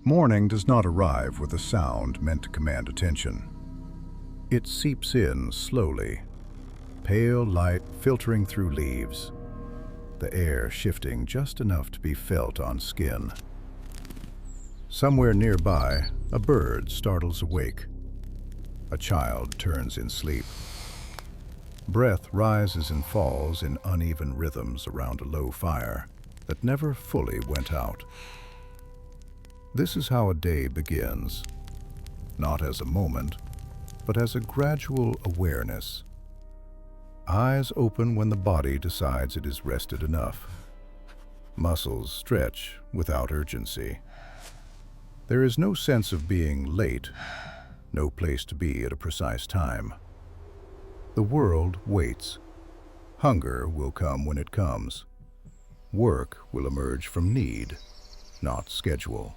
Morning does not arrive with a sound meant to command attention. It seeps in slowly, pale light filtering through leaves, the air shifting just enough to be felt on skin. Somewhere nearby, a bird startles awake. A child turns in sleep. Breath rises and falls in uneven rhythms around a low fire that never fully went out. This is how a day begins, not as a moment, but as a gradual awareness. Eyes open when the body decides it is rested enough. Muscles stretch without urgency. There is no sense of being late, no place to be at a precise time. The world waits. Hunger will come when it comes. Work will emerge from need, not schedule.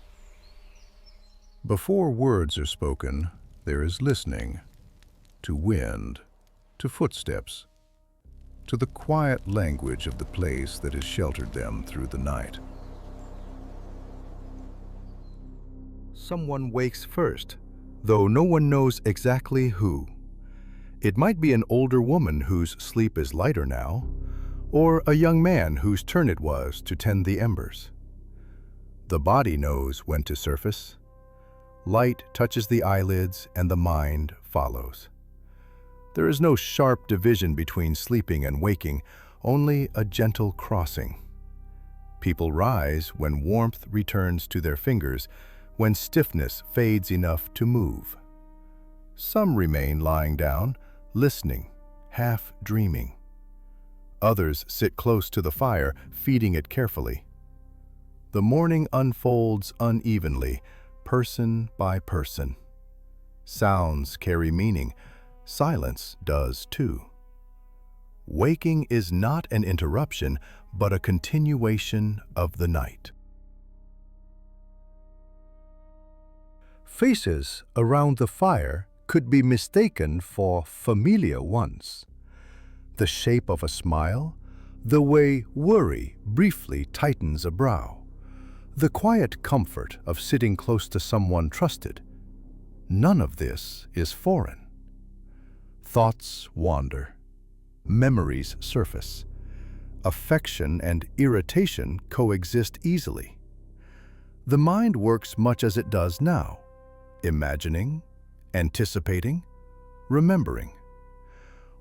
Before words are spoken, there is listening, to wind, to footsteps, to the quiet language of the place that has sheltered them through the night. Someone wakes first, though no one knows exactly who. It might be an older woman whose sleep is lighter now, or a young man whose turn it was to tend the embers. The body knows when to surface. Light touches the eyelids and the mind follows. There is no sharp division between sleeping and waking, only a gentle crossing. People rise when warmth returns to their fingers, when stiffness fades enough to move. Some remain lying down, listening, half dreaming. Others sit close to the fire, feeding it carefully. The morning unfolds unevenly, person by person. Sounds carry meaning. Silence does too. Waking is not an interruption, but a continuation of the night. Faces around the fire could be mistaken for familiar ones. The shape of a smile, the way worry briefly tightens a brow, the quiet comfort of sitting close to someone trusted. None of this is foreign. Thoughts wander. Memories surface. Affection and irritation coexist easily. The mind works much as it does now, imagining, anticipating, remembering.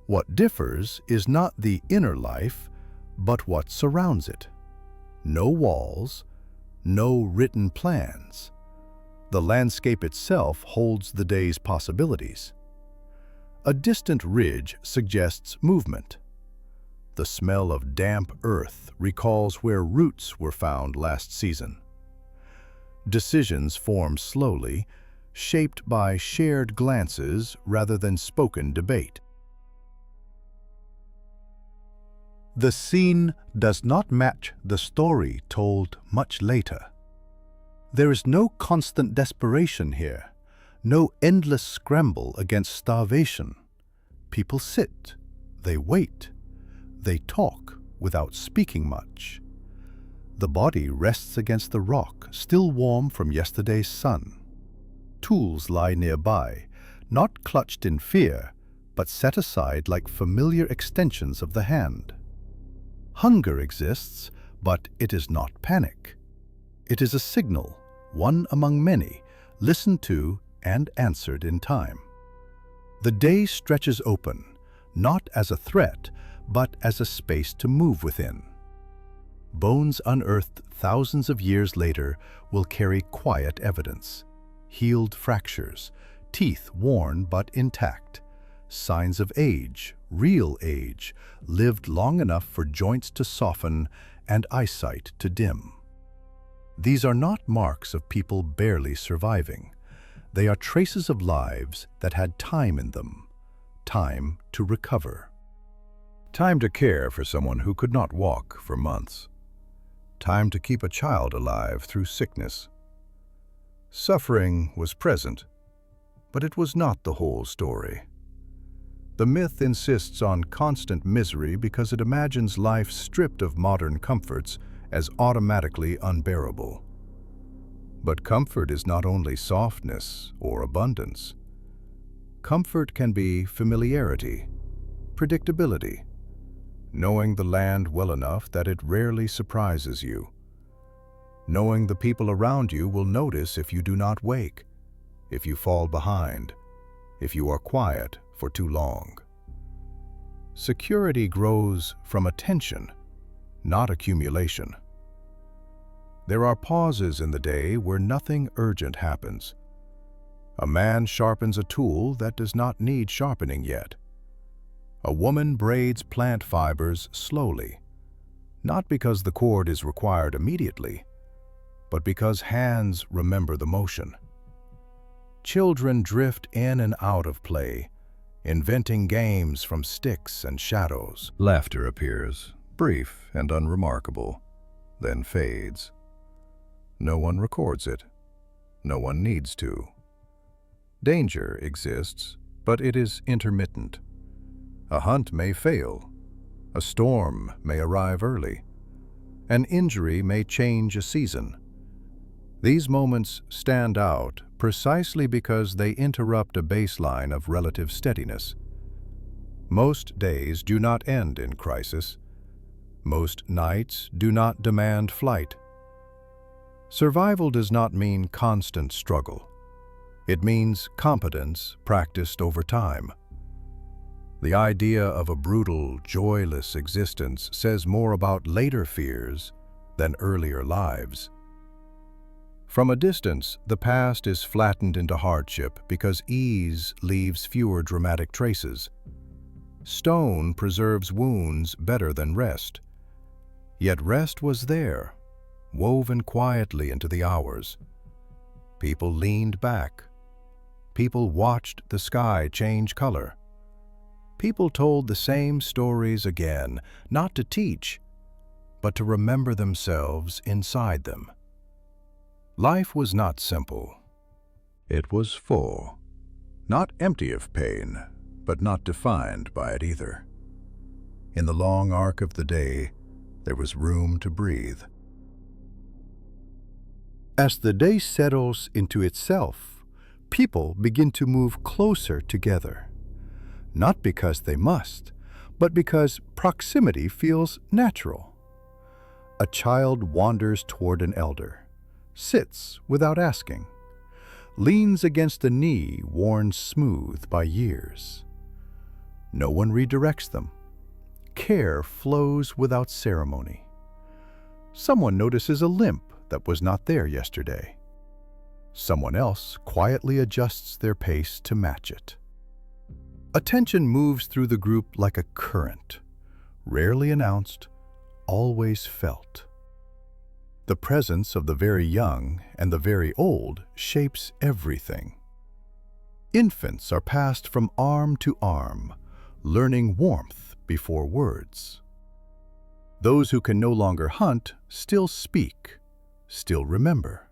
What differs is not the inner life, but what surrounds it. No walls, no written plans. The landscape itself holds the day's possibilities. A distant ridge suggests movement. The smell of damp earth recalls where roots were found last season. Decisions form slowly, shaped by shared glances rather than spoken debate. The scene does not match the story told much later. There is no constant desperation here, no endless scramble against starvation. People sit, they wait, they talk without speaking much. The body rests against the rock, still warm from yesterday's sun. Tools lie nearby, not clutched in fear, but set aside like familiar extensions of the hand. Hunger exists, but it is not panic. It is a signal, one among many, listened to and answered in time. The day stretches open, not as a threat, but as a space to move within. Bones unearthed thousands of years later will carry quiet evidence. Healed fractures, teeth worn but intact, signs of age, real age, lived long enough for joints to soften and eyesight to dim. These are not marks of people barely surviving. They are traces of lives that had time in them, time to recover. Time to care for someone who could not walk for months. Time to keep a child alive through sickness. Suffering was present, but it was not the whole story. The myth insists on constant misery because it imagines life stripped of modern comforts as automatically unbearable. But comfort is not only softness or abundance. Comfort can be familiarity, predictability, knowing the land well enough that it rarely surprises you, knowing the people around you will notice if you do not wake, if you fall behind, if you are quiet for too long. Security grows from attention, not accumulation. There are pauses in the day where nothing urgent happens. A man sharpens a tool that does not need sharpening yet. A woman braids plant fibers slowly, not because the cord is required immediately, but because hands remember the motion. Children drift in and out of play, inventing games from sticks and shadows. Laughter appears, brief and unremarkable, then fades. No one records it. No one needs to. Danger exists, but it is intermittent. A hunt may fail. A storm may arrive early. An injury may change a season. These moments stand out precisely because they interrupt a baseline of relative steadiness. Most days do not end in crisis. Most nights do not demand flight. Survival does not mean constant struggle. It means competence practiced over time. The idea of a brutal, joyless existence says more about later fears than earlier lives. From a distance, the past is flattened into hardship because ease leaves fewer dramatic traces. Stone preserves wounds better than rest. Yet rest was there, woven quietly into the hours. People leaned back. People watched the sky change color. People told the same stories again, not to teach, but to remember themselves inside them. Life was not simple. It was full. Not empty of pain, but not defined by it either. In the long arc of the day, there was room to breathe. As the day settles into itself, people begin to move closer together. Not because they must, but because proximity feels natural. A child wanders toward an elder, sits without asking, leans against a knee worn smooth by years. No one redirects them. Care flows without ceremony. Someone notices a limp that was not there yesterday. Someone else quietly adjusts their pace to match it. Attention moves through the group like a current, rarely announced, always felt. The presence of the very young and the very old shapes everything. Infants are passed from arm to arm, learning warmth before words. Those who can no longer hunt still speak, still remember.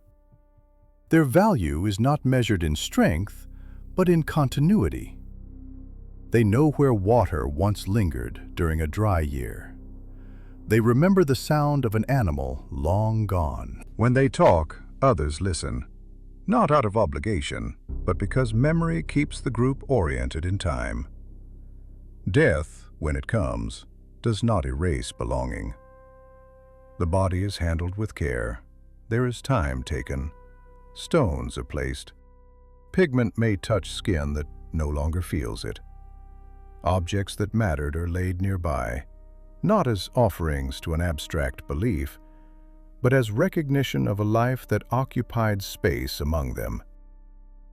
Their value is not measured in strength, but in continuity. They know where water once lingered during a dry year. They remember the sound of an animal long gone. When they talk, others listen, not out of obligation, but because memory keeps the group oriented in time. Death, when it comes, does not erase belonging. The body is handled with care. There is time taken. Stones are placed. Pigment may touch skin that no longer feels it. Objects that mattered are laid nearby, not as offerings to an abstract belief, but as recognition of a life that occupied space among them.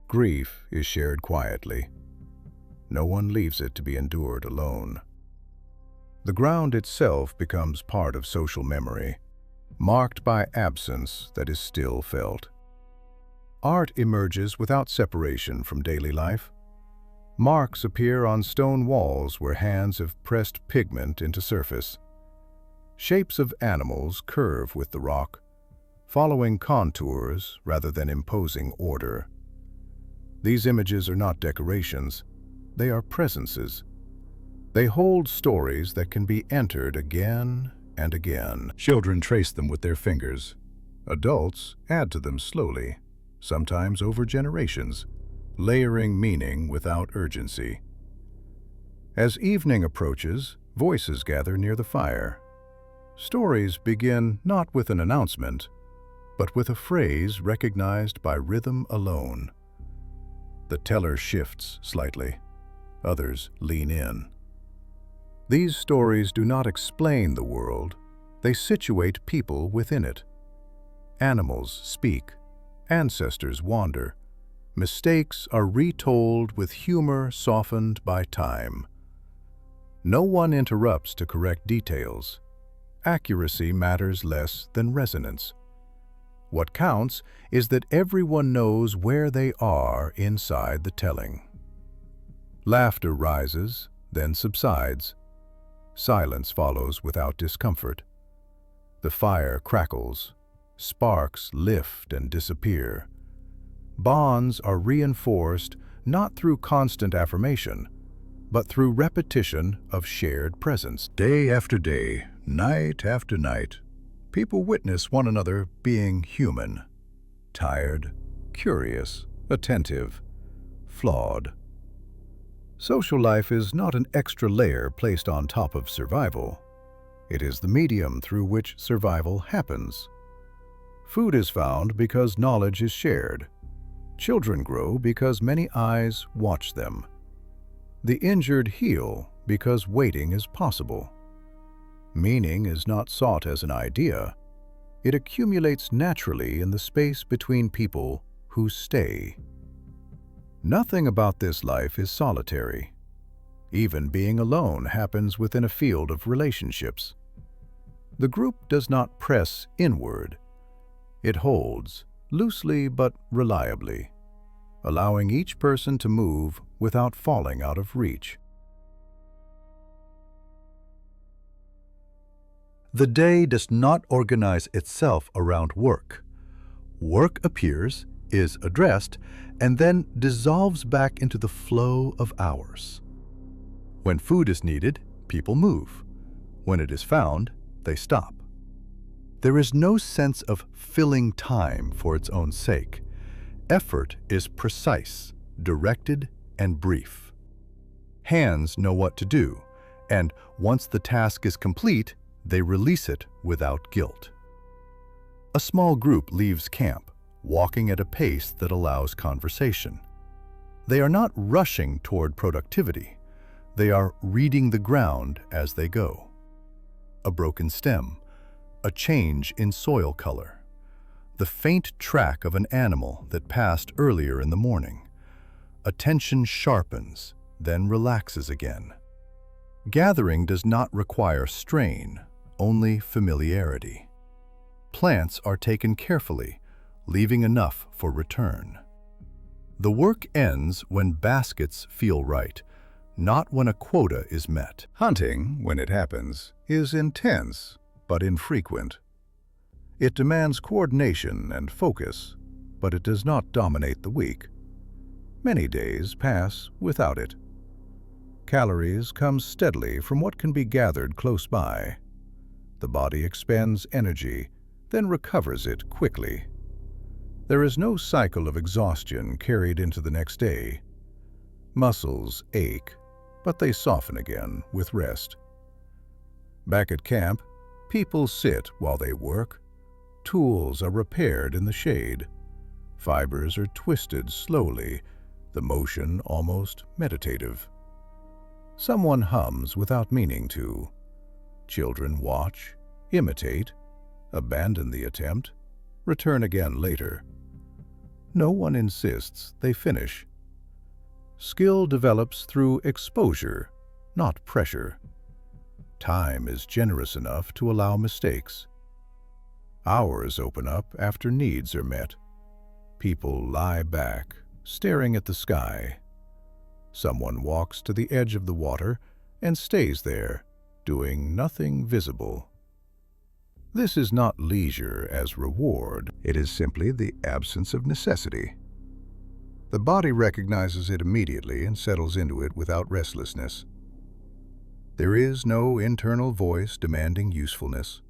Grief is shared quietly. No one leaves it to be endured alone. The ground itself becomes part of social memory, marked by absence that is still felt. Art emerges without separation from daily life. Marks appear on stone walls where hands have pressed pigment into surface. Shapes of animals curve with the rock, following contours rather than imposing order. These images are not decorations, they are presences. They hold stories that can be entered again and again. Children trace them with their fingers, Adults add to them slowly, sometimes over generations, layering meaning without urgency. As evening approaches, voices gather near the fire. Stories begin not with an announcement, but with a phrase recognized by rhythm alone. The teller shifts slightly. Others lean in. These stories do not explain the world, they situate people within it. Animals speak, ancestors wander, mistakes are retold with humor softened by time. No one interrupts to correct details. Accuracy matters less than resonance. What counts is that everyone knows where they are inside the telling. Laughter rises, then subsides. Silence follows without discomfort. The fire crackles. Sparks lift and disappear. Bonds are reinforced not through constant affirmation, but through repetition of shared presence. Day after day, night after night, people witness one another being human, tired, curious, attentive, flawed. Social life is not an extra layer placed on top of survival. It is the medium through which survival happens. Food is found because knowledge is shared. Children grow because many eyes watch them. The injured heal because waiting is possible. Meaning is not sought as an idea. It accumulates naturally in the space between people who stay. Nothing about this life is solitary. Even being alone happens within a field of relationships. The group does not press inward. It holds, loosely but reliably, allowing each person to move without falling out of reach. The day does not organize itself around work. Work appears, is addressed, and then dissolves back into the flow of hours. When food is needed, people move. When it is found, they stop. There is no sense of filling time for its own sake. Effort is precise, directed, and brief. Hands know what to do, and once the task is complete, they release it without guilt. A small group leaves camp, walking at a pace that allows conversation. They are not rushing toward productivity. They are reading the ground as they go. A broken stem, a change in soil color, the faint track of an animal that passed earlier in the morning. Attention sharpens, then relaxes again. Gathering does not require strain, only familiarity. Plants are taken carefully, leaving enough for return. The work ends when baskets feel right, not when a quota is met. Hunting, when it happens, is intense but infrequent. It demands coordination and focus, but it does not dominate the week. Many days pass without it. Calories come steadily from what can be gathered close by. The body expends energy, then recovers it quickly. There is no cycle of exhaustion carried into the next day. Muscles ache, but they soften again with rest. Back at camp, people sit while they work. Tools are repaired in the shade. Fibers are twisted slowly, the motion almost meditative. Someone hums without meaning to. Children watch, imitate, abandon the attempt, return again later. No one insists they finish. Skill develops through exposure, not pressure. Time is generous enough to allow mistakes. Hours open up after needs are met. People lie back, staring at the sky. Someone walks to the edge of the water and stays there, doing nothing visible. This is not leisure as reward. It is simply the absence of necessity. The body recognizes it immediately and settles into it without restlessness. There is no internal voice demanding usefulness.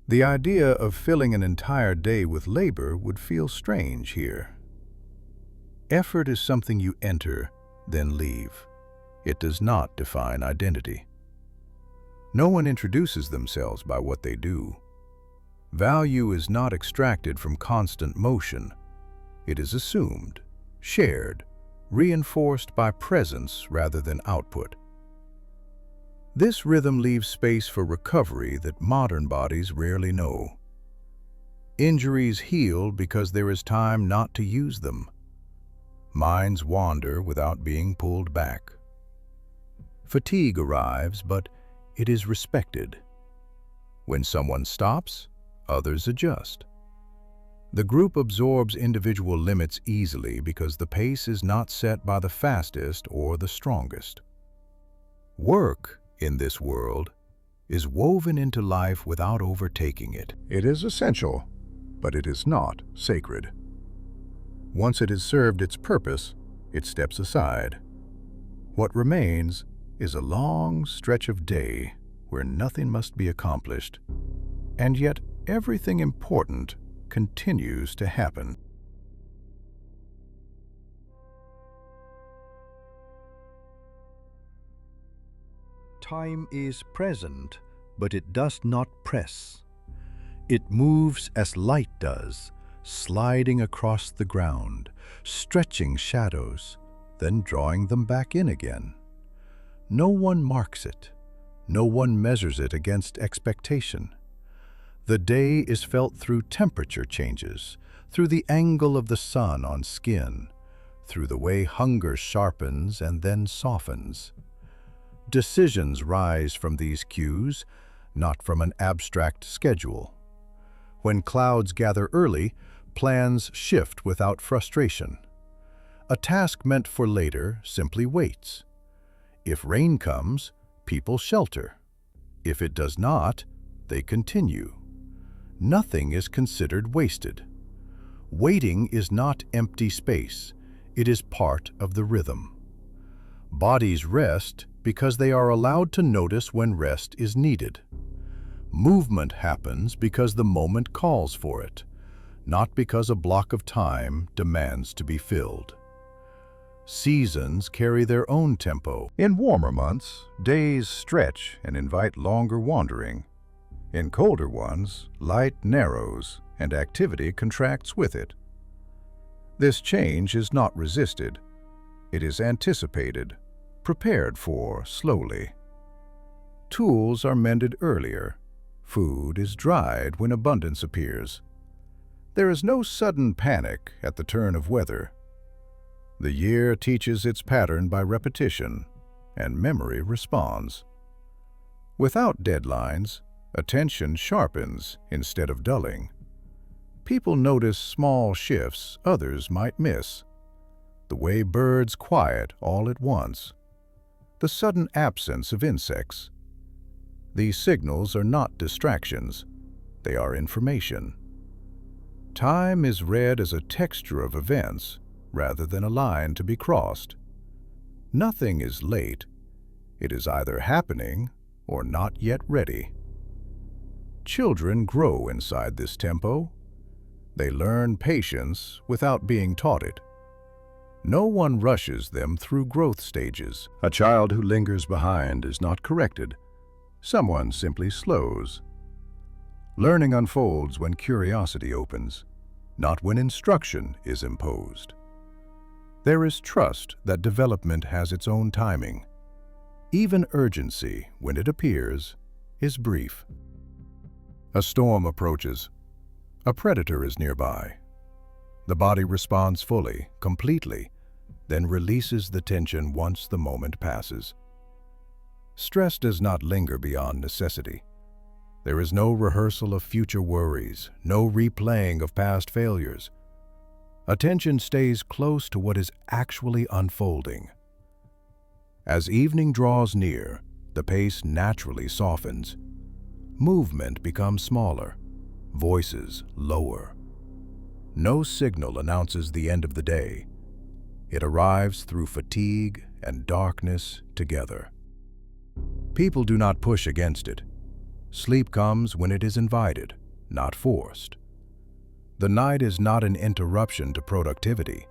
The idea of filling an entire day with labor would feel strange here. Effort is something you enter, then leave. It does not define identity. No one introduces themselves by what they do. Value is not extracted from constant motion. It is assumed, shared, reinforced by presence rather than output. This rhythm leaves space for recovery that modern bodies rarely know. Injuries heal because there is time not to use them. Minds wander without being pulled back. Fatigue arrives, but it is respected. When someone stops, others adjust. The group absorbs individual limits easily because the pace is not set by the fastest or the strongest. Work, in this world, is woven into life without overtaking it. It is essential, but it is not sacred. Once it has served its purpose, it steps aside. What remains is a long stretch of day where nothing must be accomplished, and yet everything important continues to happen. Time is present, but it does not press. It moves as light does, sliding across the ground, stretching shadows, then drawing them back in again. No one marks it. No one measures it against expectation. The day is felt through temperature changes, through the angle of the sun on skin, through the way hunger sharpens and then softens. Decisions rise from these cues, not from an abstract schedule. When clouds gather early, plans shift without frustration. A task meant for later simply waits. If rain comes, people shelter. If it does not, they continue. Nothing is considered wasted. Waiting is not empty space. It is part of the rhythm. Bodies rest because they are allowed to notice when rest is needed. Movement happens because the moment calls for it, not because a block of time demands to be filled. Seasons carry their own tempo. In warmer months, days stretch and invite longer wandering. In colder ones, light narrows and activity contracts with it. This change is not resisted. It is anticipated, prepared for slowly. Tools are mended earlier. Food is dried when abundance appears. There is no sudden panic at the turn of weather. The year teaches its pattern by repetition, and memory responds. Without deadlines, attention sharpens instead of dulling. People notice small shifts others might miss. The way birds quiet all at once. The sudden absence of insects. These signals are not distractions. They are information. Time is read as a texture of events rather than a line to be crossed. Nothing is late. It is either happening or not yet ready. Children grow inside this tempo. They learn patience without being taught it. No one rushes them through growth stages. A child who lingers behind is not corrected. Someone simply slows. Learning unfolds when curiosity opens, not when instruction is imposed. There is trust that development has its own timing. Even urgency, when it appears, is brief. A storm approaches. A predator is nearby. The body responds fully, completely, then releases the tension once the moment passes. Stress does not linger beyond necessity. There is no rehearsal of future worries, no replaying of past failures. Attention stays close to what is actually unfolding. As evening draws near, the pace naturally softens. Movement becomes smaller, voices lower. No signal announces the end of the day. It arrives through fatigue and darkness together. People do not push against it. Sleep comes when it is invited, not forced. The night is not an interruption to productivity.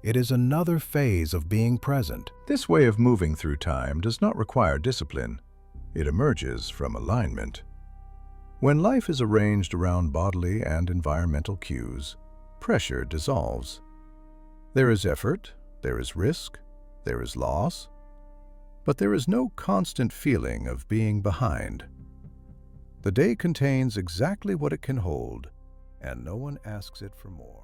It is another phase of being present. This way of moving through time does not require discipline. It emerges from alignment. When life is arranged around bodily and environmental cues, pressure dissolves. There is effort, there is risk, there is loss, but there is no constant feeling of being behind. The day contains exactly what it can hold, and no one asks it for more.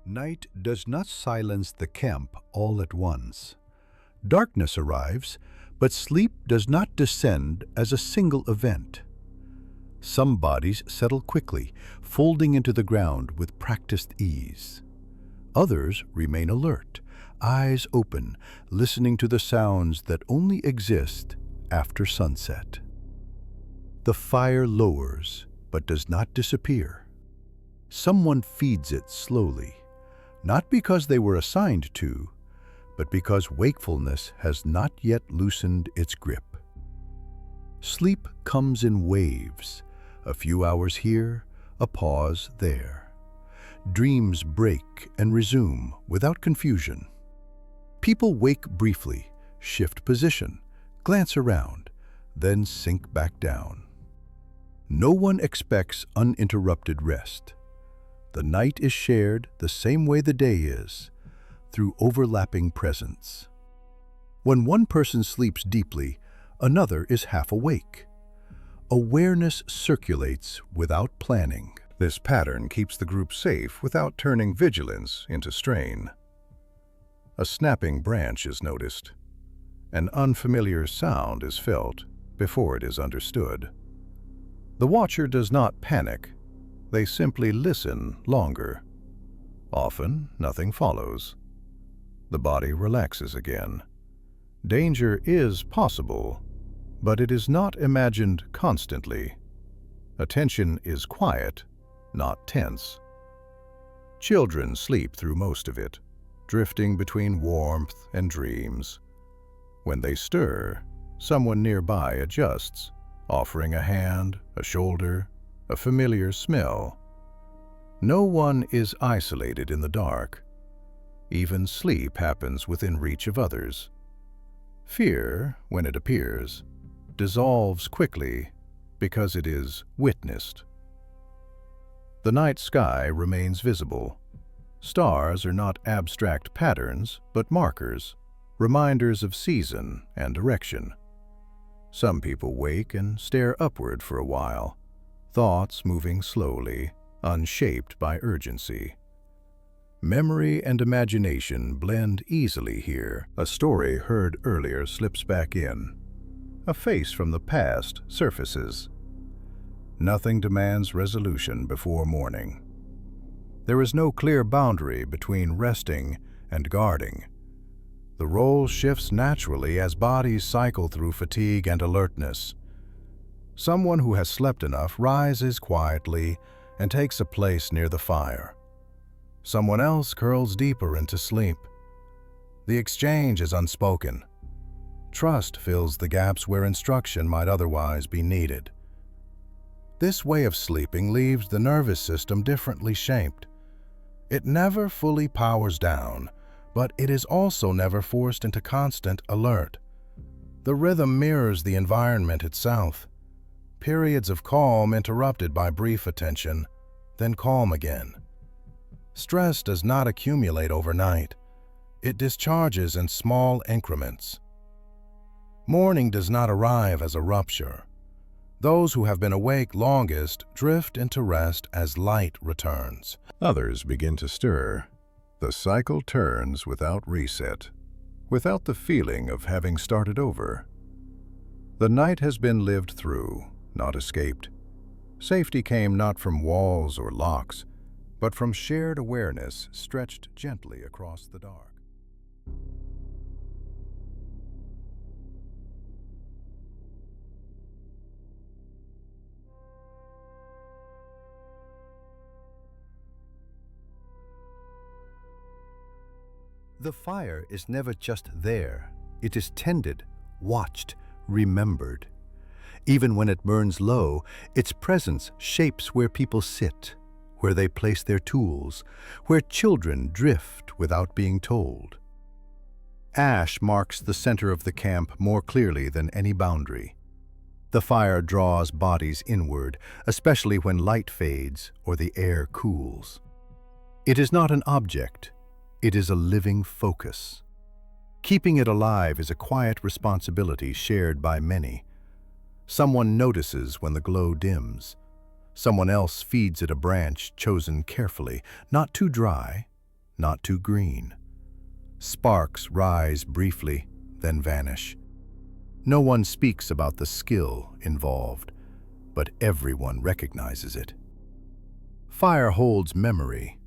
Night does not silence the camp all at once. Darkness arrives, but sleep does not descend as a single event. Some bodies settle quickly, folding into the ground with practiced ease. Others remain alert, eyes open, listening to the sounds that only exist after sunset. The fire lowers, but does not disappear. Someone feeds it slowly, not because they were assigned to, but because wakefulness has not yet loosened its grip. Sleep comes in waves, a few hours here, a pause there. Dreams break and resume without confusion. People wake briefly, shift position, glance around, then sink back down. No one expects uninterrupted rest. The night is shared the same way the day is, through overlapping presence. When one person sleeps deeply, another is half awake. Awareness circulates without planning. This pattern keeps the group safe without turning vigilance into strain. A snapping branch is noticed. An unfamiliar sound is felt before it is understood. The watcher does not panic. They simply listen longer. Often, nothing follows. The body relaxes again. Danger is possible, but it is not imagined constantly. Attention is quiet, not tense. Children sleep through most of it, drifting between warmth and dreams. When they stir, someone nearby adjusts, offering a hand, a shoulder, a familiar smell. No one is isolated in the dark. Even sleep happens within reach of others. Fear, when it appears, dissolves quickly because it is witnessed. The night sky remains visible. Stars are not abstract patterns, but markers, reminders of season and direction. Some people wake and stare upward for a while, thoughts moving slowly, unshaped by urgency. Memory and imagination blend easily here. A story heard earlier slips back in. A face from the past surfaces. Nothing demands resolution before morning. There is no clear boundary between resting and guarding. The role shifts naturally as bodies cycle through fatigue and alertness. Someone who has slept enough rises quietly and takes a place near the fire. Someone else curls deeper into sleep. The exchange is unspoken. Trust fills the gaps where instruction might otherwise be needed. This way of sleeping leaves the nervous system differently shaped. It never fully powers down, but it is also never forced into constant alert. The rhythm mirrors the environment itself. Periods of calm interrupted by brief attention, then calm again. Stress does not accumulate overnight. It discharges in small increments. Morning does not arrive as a rupture. Those who have been awake longest drift into rest as light returns. Others begin to stir. The cycle turns without reset, without the feeling of having started over. The night has been lived through, not escaped. Safety came not from walls or locks, but from shared awareness stretched gently across the dark. The fire is never just there. It is tended, watched, remembered. Even when it burns low, its presence shapes where people sit, where they place their tools, where children drift without being told. Ash marks the center of the camp more clearly than any boundary. The fire draws bodies inward, especially when light fades or the air cools. It is not an object, it is a living focus. Keeping it alive is a quiet responsibility shared by many. Someone notices when the glow dims. Someone else feeds it a branch chosen carefully, not too dry, not too green. Sparks rise briefly, then vanish. No one speaks about the skill involved, but everyone recognizes it. Fire holds memory.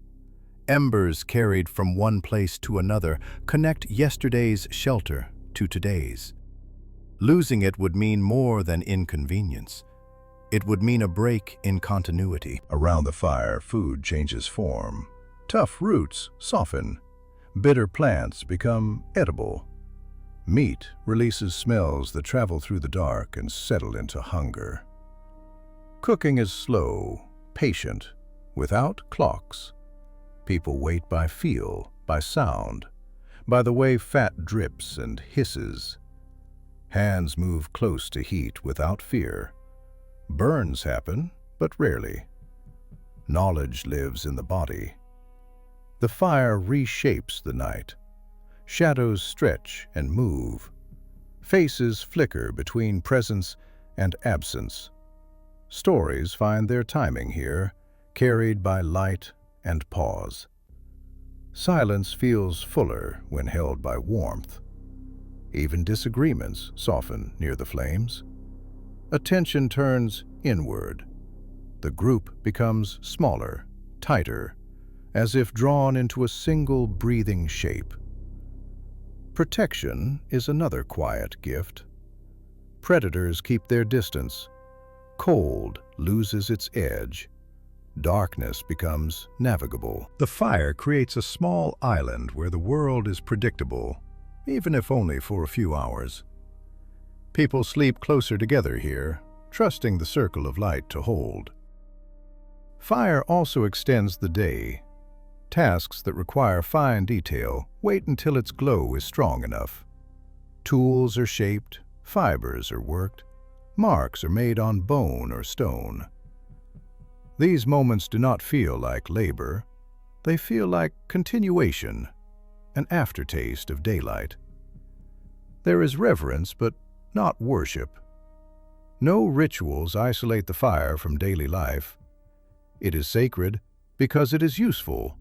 Embers carried from one place to another connect yesterday's shelter to today's. Losing it would mean more than inconvenience. It would mean a break in continuity. Around the fire, food changes form. Tough roots soften. Bitter plants become edible. Meat releases smells that travel through the dark and settle into hunger. Cooking is slow, patient, without clocks. People wait by feel, by sound, by the way fat drips and hisses. Hands move close to heat without fear. Burns happen, but rarely. Knowledge lives in the body. The fire reshapes the night. Shadows stretch and move. Faces flicker between presence and absence. Stories find their timing here, carried by light and pause. Silence feels fuller when held by warmth. Even disagreements soften near the flames. Attention turns inward. The group becomes smaller, tighter, as if drawn into a single breathing shape. Protection is another quiet gift. Predators keep their distance. Cold loses its edge. Darkness becomes navigable. The fire creates a small island where the world is predictable, even if only for a few hours. People sleep closer together here, trusting the circle of light to hold. Fire also extends the day. Tasks that require fine detail wait until its glow is strong enough. Tools are shaped, fibers are worked, marks are made on bone or stone. These moments do not feel like labor. They feel like continuation, an aftertaste of daylight. There is reverence, but not worship. No rituals isolate the fire from daily life. It is sacred because it is useful,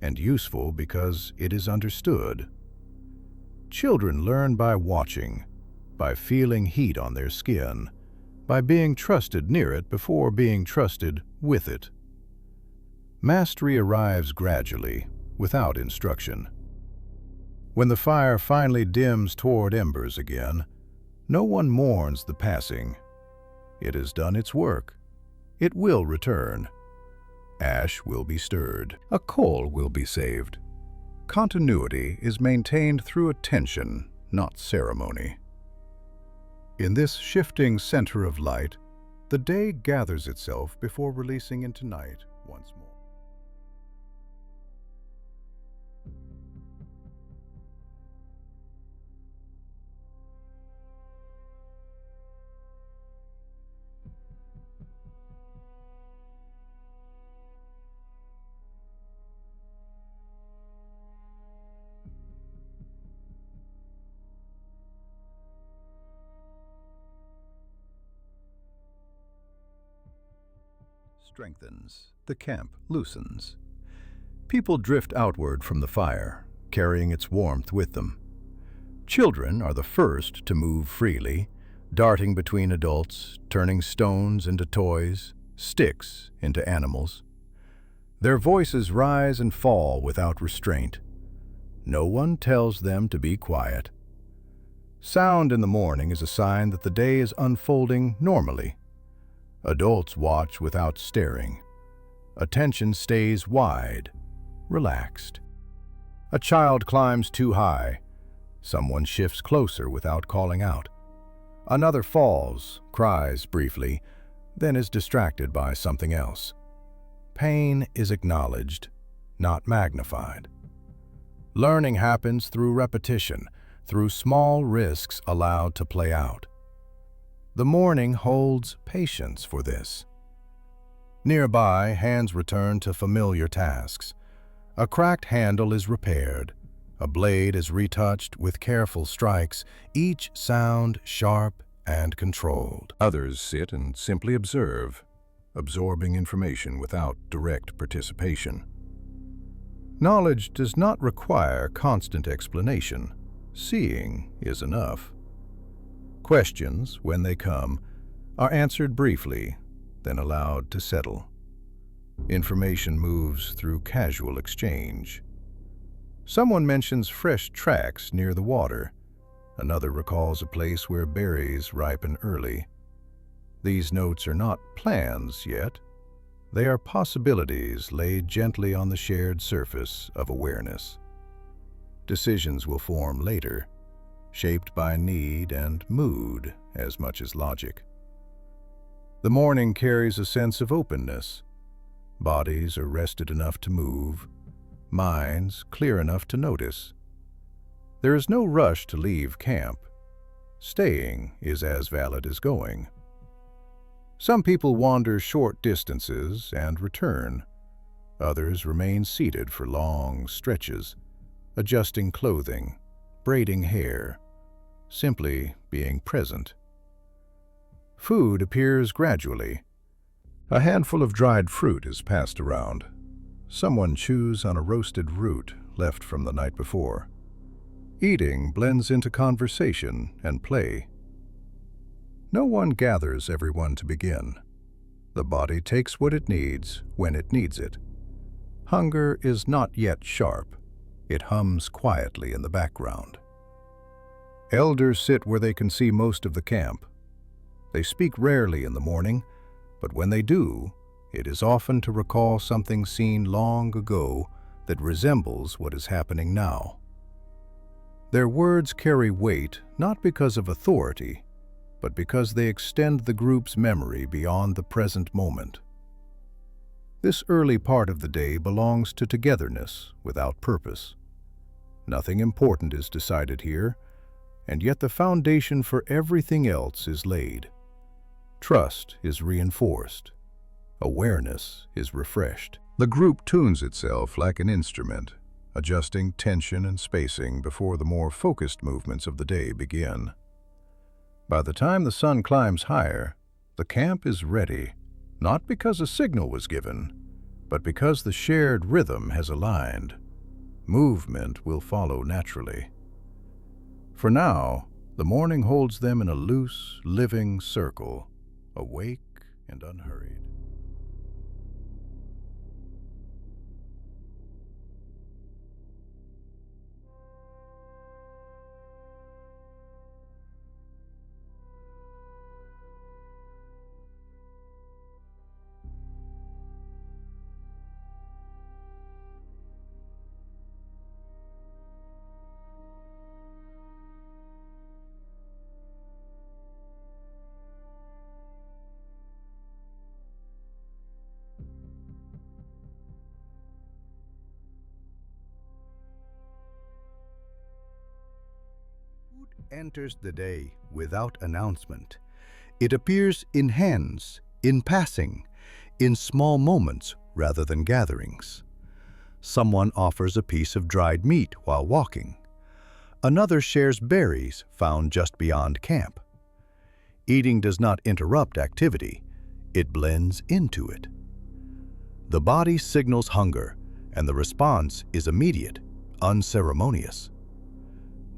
and useful because it is understood. Children learn by watching, by feeling heat on their skin, by being trusted near it before being trusted with it. Mastery arrives gradually, without instruction. When the fire finally dims toward embers again, no one mourns the passing. It has done its work. It will return. Ash will be stirred. A coal will be saved. Continuity is maintained through attention, not ceremony. In this shifting center of light, the day gathers itself before releasing into night once more. Strengthens. The camp loosens. People drift outward from the fire, carrying its warmth with them. Children are the first to move freely, darting between adults, turning stones into toys, sticks into animals. Their voices rise and fall without restraint. No one tells them to be quiet. Sound in the morning is a sign that the day is unfolding normally. Adults watch without staring. Attention stays wide, relaxed. A child climbs too high. Someone shifts closer without calling out. Another falls, cries briefly, then is distracted by something else. Pain is acknowledged, not magnified. Learning happens through repetition, through small risks allowed to play out. The morning holds patience for this. Nearby, hands return to familiar tasks. A cracked handle is repaired. A blade is retouched with careful strikes, each sound sharp and controlled. Others sit and simply observe, absorbing information without direct participation. Knowledge does not require constant explanation. Seeing is enough. Questions, when they come, are answered briefly, then allowed to settle. Information moves through casual exchange. Someone mentions fresh tracks near the water. Another recalls a place where berries ripen early. These notes are not plans yet. They are possibilities laid gently on the shared surface of awareness. Decisions will form later, shaped by need and mood as much as logic. The morning carries a sense of openness. Bodies are rested enough to move, minds clear enough to notice. There is no rush to leave camp. Staying is as valid as going. Some people wander short distances and return. Others remain seated for long stretches, adjusting clothing, braiding hair, simply being present. Food appears gradually. A handful of dried fruit is passed around. Someone chews on a roasted root left from the night before. Eating blends into conversation and play. No one gathers everyone to begin. The body takes what it needs when it needs it. Hunger is not yet sharp. It hums quietly in the background. Elders sit where they can see most of the camp. They speak rarely in the morning, but when they do, it is often to recall something seen long ago that resembles what is happening now. Their words carry weight not because of authority, but because they extend the group's memory beyond the present moment. This early part of the day belongs to togetherness without purpose. Nothing important is decided here, and yet the foundation for everything else is laid. Trust is reinforced. Awareness is refreshed. The group tunes itself like an instrument, adjusting tension and spacing before the more focused movements of the day begin. By the time the sun climbs higher, the camp is ready, not because a signal was given, but because the shared rhythm has aligned. Movement will follow naturally. For now, the morning holds them in a loose, living circle, awake and unhurried. Enters the day without announcement. It appears in hands, in passing, in small moments rather than gatherings. Someone offers a piece of dried meat while walking. Another shares berries found just beyond camp. Eating does not interrupt activity, it blends into it. The body signals hunger, and the response is immediate, unceremonious.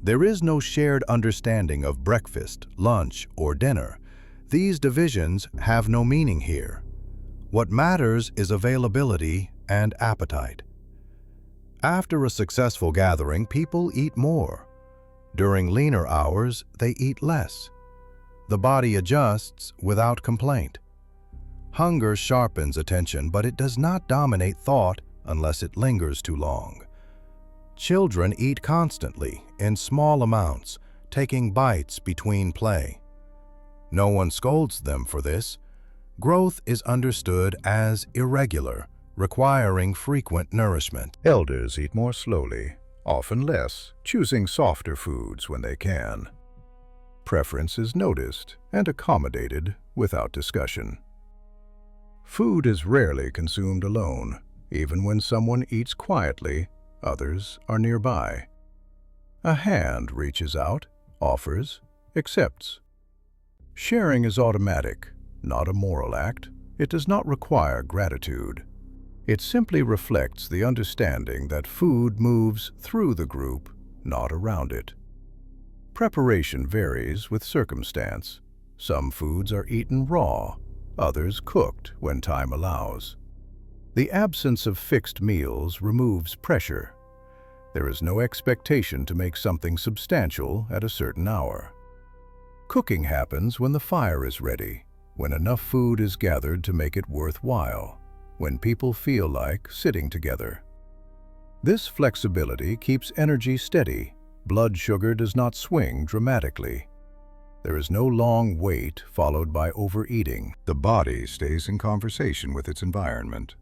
There is no shared understanding of breakfast, lunch, or dinner. These divisions have no meaning here. What matters is availability and appetite. After a successful gathering, people eat more. During leaner hours, they eat less. The body adjusts without complaint. Hunger sharpens attention, but it does not dominate thought unless it lingers too long. Children eat constantly, in small amounts, taking bites between play. No one scolds them for this. Growth is understood as irregular, requiring frequent nourishment. Elders eat more slowly, often less, choosing softer foods when they can. Preference is noticed and accommodated without discussion. Food is rarely consumed alone. Even when someone eats quietly, others are nearby. A hand reaches out, offers, accepts. Sharing is automatic, not a moral act. It does not require gratitude. It simply reflects the understanding that food moves through the group, not around it. Preparation varies with circumstance. Some foods are eaten raw, others cooked when time allows. The absence of fixed meals removes pressure. There is no expectation to make something substantial at a certain hour. Cooking happens when the fire is ready, when enough food is gathered to make it worthwhile, when people feel like sitting together. This flexibility keeps energy steady. Blood sugar does not swing dramatically. There is no long wait followed by overeating. The body stays in conversation with its environment,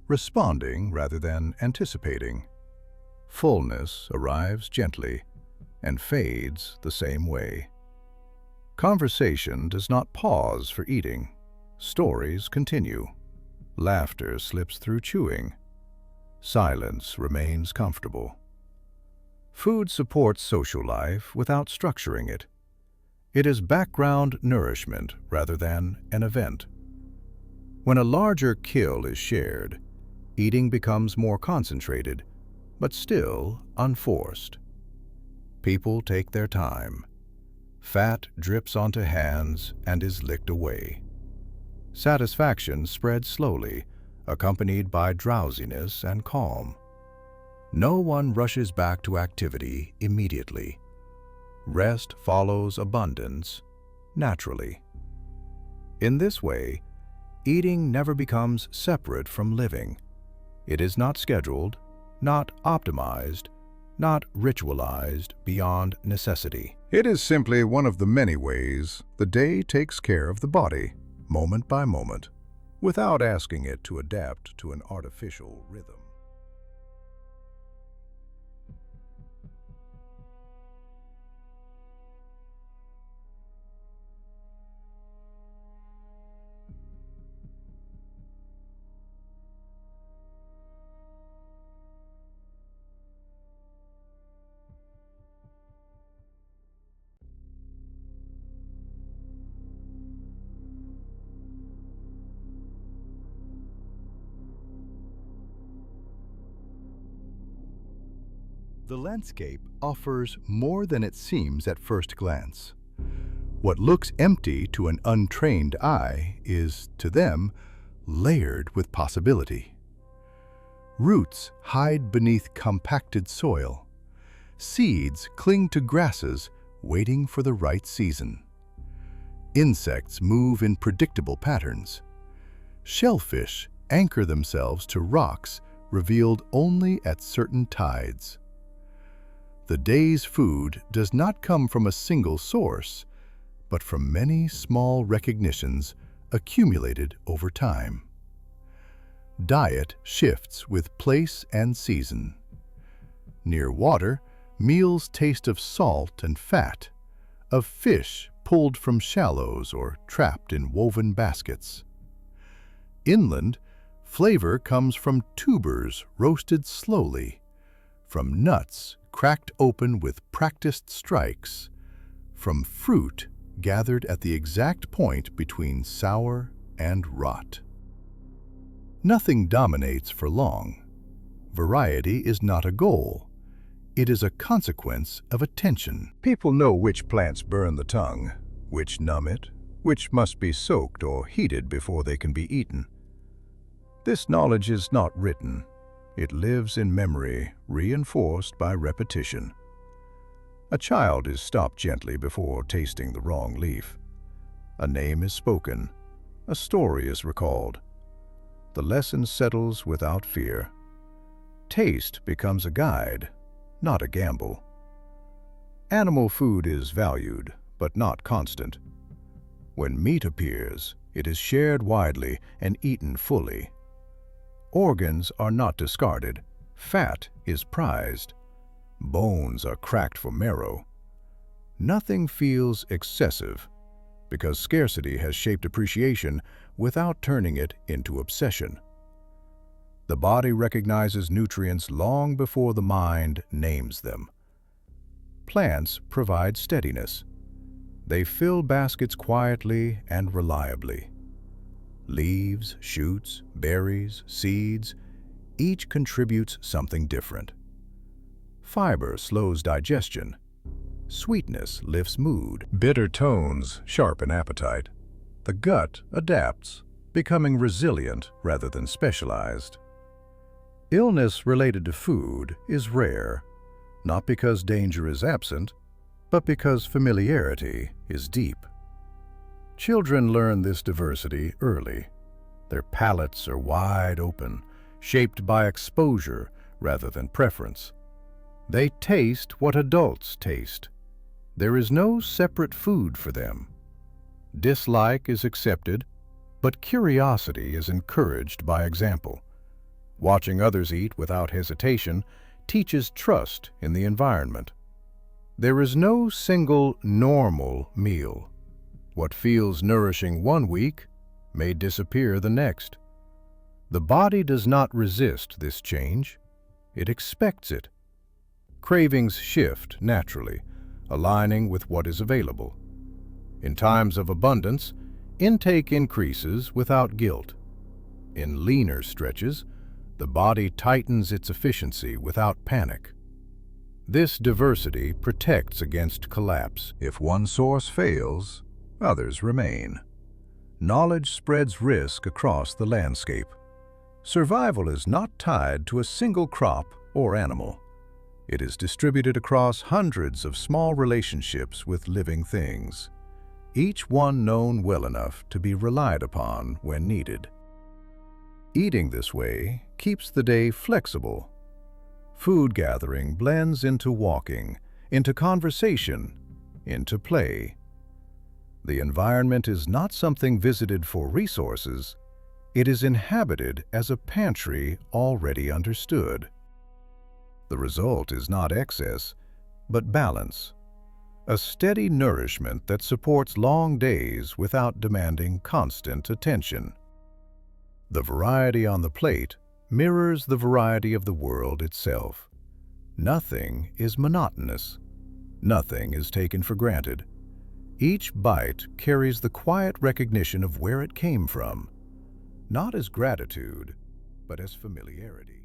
responding rather than anticipating. Fullness arrives gently and fades the same way. Conversation does not pause for eating. Stories continue. Laughter slips through chewing. Silence remains comfortable. Food supports social life without structuring it. It is background nourishment rather than an event. When a larger kill is shared, eating becomes more concentrated, but still unforced. People take their time. Fat drips onto hands and is licked away. Satisfaction spreads slowly, accompanied by drowsiness and calm. No one rushes back to activity immediately. Rest follows abundance naturally. In this way, eating never becomes separate from living. It is not scheduled, not optimized, not ritualized beyond necessity. It is simply one of the many ways the day takes care of the body, moment by moment, without asking it to adapt to an artificial rhythm. The landscape offers more than it seems at first glance. What looks empty to an untrained eye is, to them, layered with possibility. Roots hide beneath compacted soil. Seeds cling to grasses, waiting for the right season. Insects move in predictable patterns. Shellfish anchor themselves to rocks revealed only at certain tides. The day's food does not come from a single source, but from many small recognitions accumulated over time. Diet shifts with place and season. Near water, meals taste of salt and fat, of fish pulled from shallows or trapped in woven baskets. Inland, flavor comes from tubers roasted slowly, from nuts cracked open with practiced strikes, from fruit gathered at the exact point between sour and rot. Nothing dominates for long. Variety is not a goal. It is a consequence of attention. People know which plants burn the tongue, which numb it, which must be soaked or heated before they can be eaten. This knowledge is not written. It lives in memory, reinforced by repetition. A child is stopped gently before tasting the wrong leaf. A name is spoken. A story is recalled. The lesson settles without fear. Taste becomes a guide, not a gamble. Animal food is valued, but not constant. When meat appears, it is shared widely and eaten fully. Organs are not discarded. Fat is prized. Bones are cracked for marrow. Nothing feels excessive, because scarcity has shaped appreciation without turning it into obsession. The body recognizes nutrients long before the mind names them. Plants provide steadiness. They fill baskets quietly and reliably. Leaves, shoots, berries, seeds, each contributes something different. Fiber slows digestion. Sweetness lifts mood. Bitter tones sharpen appetite. The gut adapts, becoming resilient rather than specialized. Illness related to food is rare, not because danger is absent, but because familiarity is deep. Children learn this diversity early. Their palates are wide open, shaped by exposure rather than preference. They taste what adults taste. There is no separate food for them. Dislike is accepted, but curiosity is encouraged by example. Watching others eat without hesitation teaches trust in the environment. There is no single normal meal. What feels nourishing one week may disappear the next. The body does not resist this change. It expects it. Cravings shift naturally, aligning with what is available. In times of abundance, intake increases without guilt. In leaner stretches, the body tightens its efficiency without panic. This diversity protects against collapse. If one source fails, others remain. Knowledge spreads risk across the landscape. Survival is not tied to a single crop or animal. It is distributed across hundreds of small relationships with living things, each one known well enough to be relied upon when needed. Eating this way keeps the day flexible. Food gathering blends into walking, into conversation, into play. The environment is not something visited for resources. It is inhabited as a pantry already understood. The result is not excess, but balance. A steady nourishment that supports long days without demanding constant attention. The variety on the plate mirrors the variety of the world itself. Nothing is monotonous. Nothing is taken for granted. Each bite carries the quiet recognition of where it came from, not as gratitude, but as familiarity.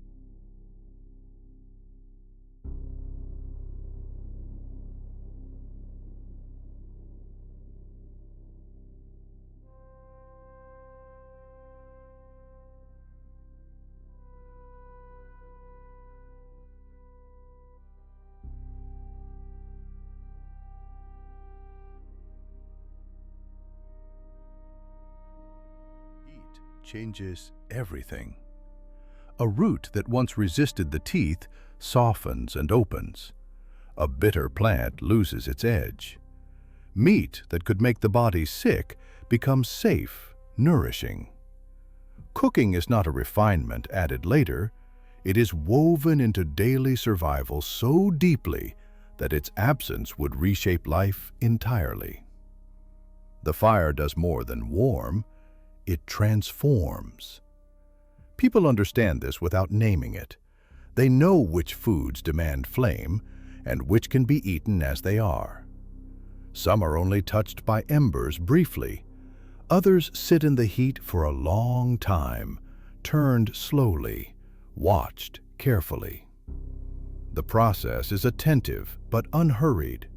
Changes everything. A root that once resisted the teeth softens and opens. A bitter plant loses its edge. Meat that could make the body sick becomes safe, nourishing. Cooking is not a refinement added later. It is woven into daily survival so deeply that its absence would reshape life entirely. The fire does more than warm. It transforms. People understand this without naming it. They know which foods demand flame and which can be eaten as they are. Some are only touched by embers briefly. Others sit in the heat for a long time, turned slowly, watched carefully. The process is attentive but unhurried.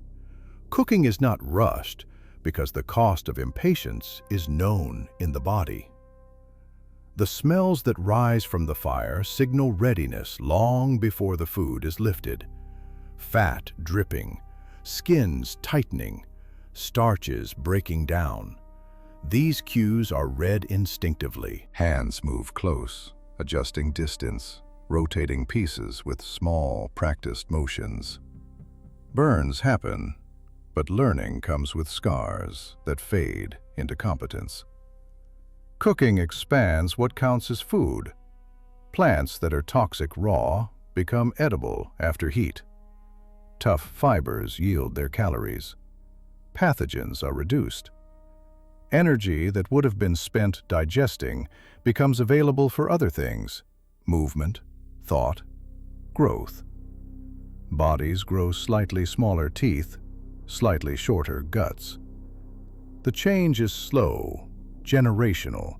Cooking is not rushed, because the cost of impatience is known in the body. The smells that rise from the fire signal readiness long before the food is lifted. Fat dripping, skins tightening, starches breaking down. These cues are read instinctively. Hands move close, adjusting distance, rotating pieces with small, practiced motions. Burns happen, but learning comes with scars that fade into competence. Cooking expands what counts as food. Plants that are toxic raw become edible after heat. Tough fibers yield their calories. Pathogens are reduced. Energy that would have been spent digesting becomes available for other things: movement, thought, growth. Bodies grow slightly smaller teeth, slightly shorter guts. The change is slow, generational,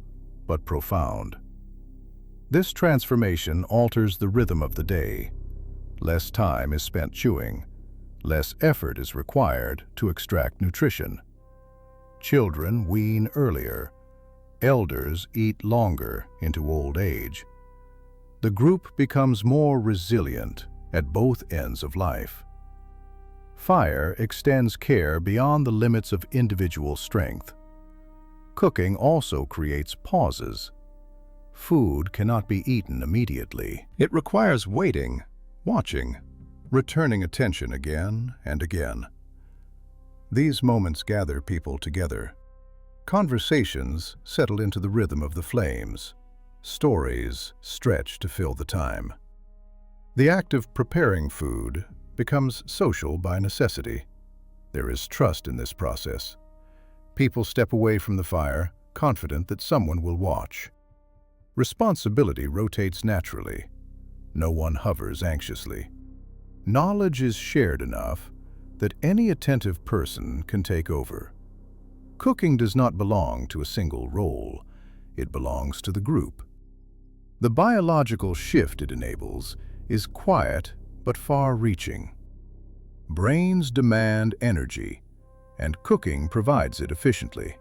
but profound. This transformation alters the rhythm of the day. Less time is spent chewing. Less effort is required to extract nutrition. Children wean earlier. Elders eat longer into old age. The group becomes more resilient at both ends of life. Fire extends care beyond the limits of individual strength. Cooking also creates pauses. Food cannot be eaten immediately. It requires waiting, watching, returning attention again and again. These moments gather people together. Conversations settle into the rhythm of the flames. Stories stretch to fill the time. The act of preparing food becomes social by necessity. There is trust in this process. People step away from the fire, confident that someone will watch. Responsibility rotates naturally. No one hovers anxiously. Knowledge is shared enough that any attentive person can take over. Cooking does not belong to a single role. It belongs to the group. The biological shift it enables is quiet but far-reaching. Brains demand energy, and cooking provides it efficiently.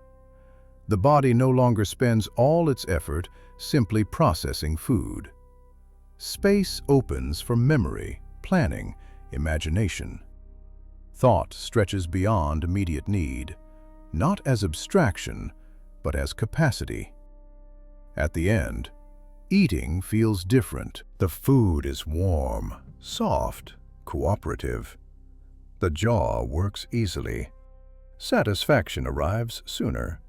The body no longer spends all its effort simply processing food. Space opens for memory, planning, imagination. Thought stretches beyond immediate need, not as abstraction, but as capacity. At the end, eating feels different. The food is warm, soft, cooperative. The jaw works easily. Satisfaction arrives sooner.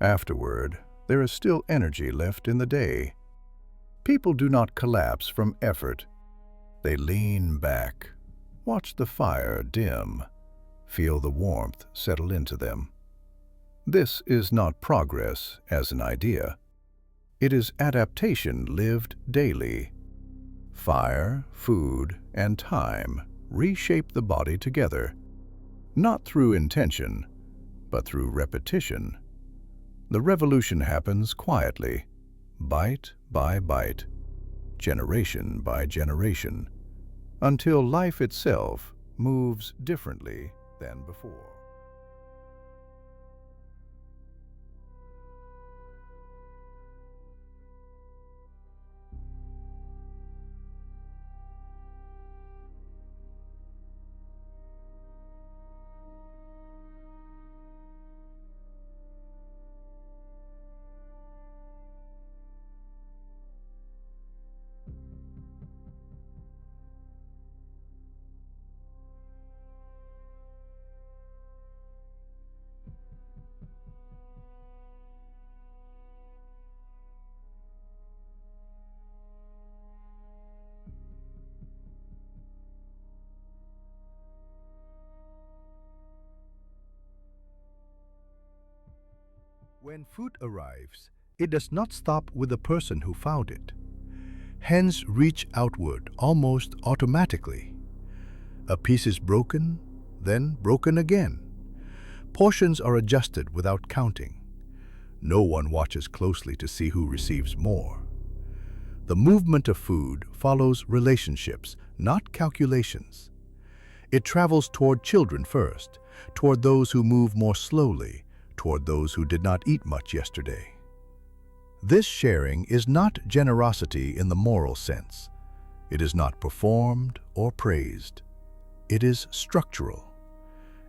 Afterward, there is still energy left in the day. People do not collapse from effort. They lean back, watch the fire dim, feel the warmth settle into them. This is not progress as an idea. It is adaptation lived daily. Fire, food, and time reshape the body together, not through intention, but through repetition. The revolution happens quietly, bite by bite, generation by generation, until life itself moves differently than before. When food arrives, it does not stop with the person who found it. Hands reach outward almost automatically. A piece is broken, then broken again. Portions are adjusted without counting. No one watches closely to see who receives more. The movement of food follows relationships, not calculations. It travels toward children first, toward those who move more slowly, toward those who did not eat much yesterday. This sharing is not generosity in the moral sense. It is not performed or praised. It is structural.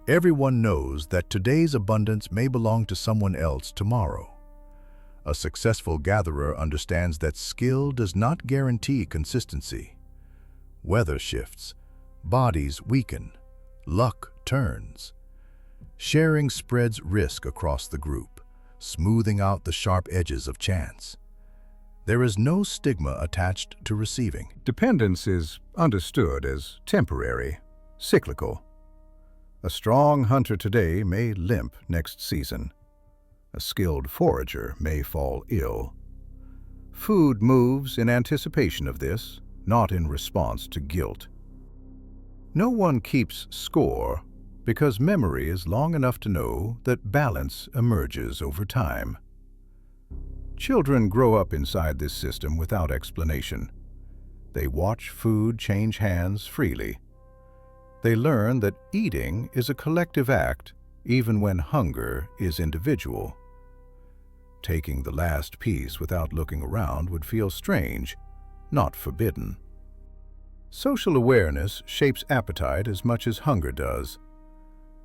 Everyone knows that today's abundance may belong to someone else tomorrow. A successful gatherer understands that skill does not guarantee consistency. Weather shifts, bodies weaken, luck turns. Sharing spreads risk across the group, smoothing out the sharp edges of chance. There is no stigma attached to receiving. Dependence is understood as temporary, cyclical. A strong hunter today may limp next season. A skilled forager may fall ill. Food moves in anticipation of this, not in response to guilt. No one keeps score because memory is long enough to know that balance emerges over time. Children grow up inside this system without explanation. They watch food change hands freely. They learn that eating is a collective act, even when hunger is individual. Taking the last piece without looking around would feel strange, not forbidden. Social awareness shapes appetite as much as hunger does.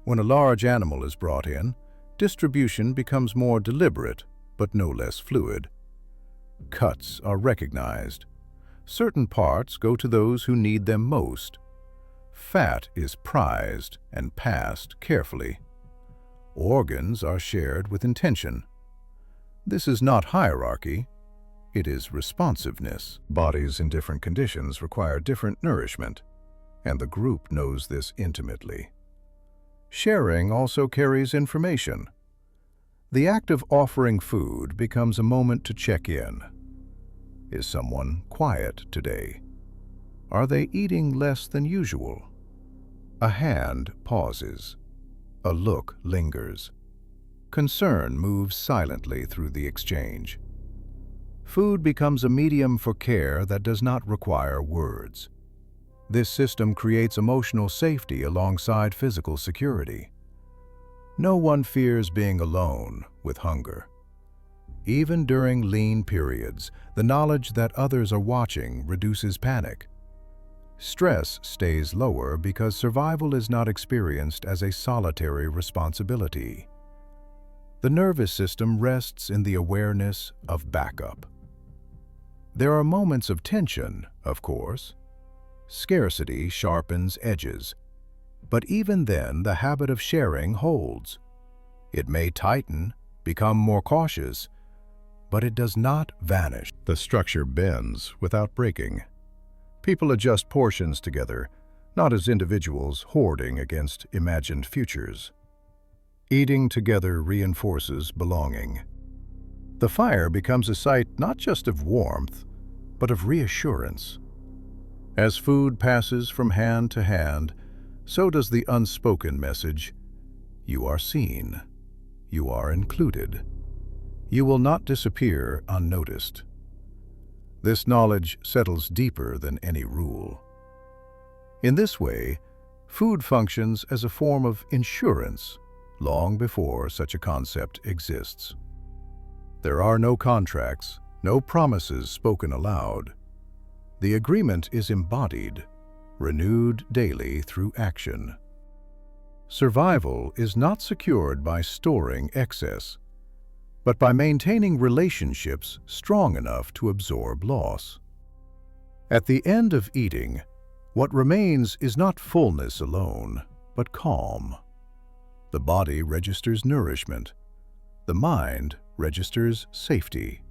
When a large animal is brought in, distribution becomes more deliberate, but no less fluid. Cuts are recognized. Certain parts go to those who need them most. Fat is prized and passed carefully. Organs are shared with intention. This is not hierarchy, it is responsiveness. Bodies in different conditions require different nourishment, and the group knows this intimately. Sharing also carries information. The act of offering food becomes a moment to check in. Is someone quiet today? Are they eating less than usual? A hand pauses. A look lingers. Concern moves silently through the exchange. Food becomes a medium for care that does not require words. This system creates emotional safety alongside physical security. No one fears being alone with hunger. Even during lean periods, the knowledge that others are watching reduces panic. Stress stays lower because survival is not experienced as a solitary responsibility. The nervous system rests in the awareness of backup. There are moments of tension, of course. Scarcity sharpens edges. But even then, the habit of sharing holds. It may tighten, become more cautious, but it does not vanish. The structure bends without breaking. People adjust portions together, not as individuals hoarding against imagined futures. Eating together reinforces belonging. The fire becomes a site not just of warmth, but of reassurance. As food passes from hand to hand, so does the unspoken message: you are seen, you are included, you will not disappear unnoticed. This knowledge settles deeper than any rule. In this way, food functions as a form of insurance long before such a concept exists. There are no contracts, no promises spoken aloud. The agreement is embodied, renewed daily through action. Survival is not secured by storing excess, but by maintaining relationships strong enough to absorb loss. At the end of eating, what remains is not fullness alone, but calm. The body registers nourishment. The mind registers safety.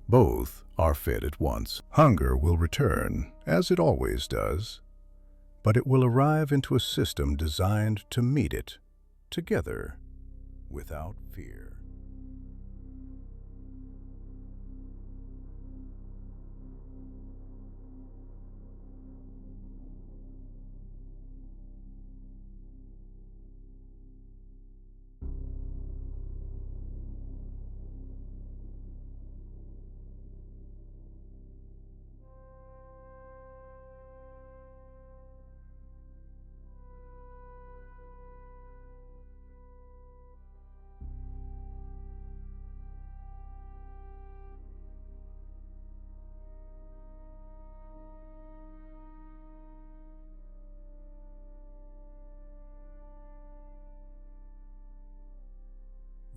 Both are fed at once. Hunger will return, as it always does, but it will arrive into a system designed to meet it, together, without fear.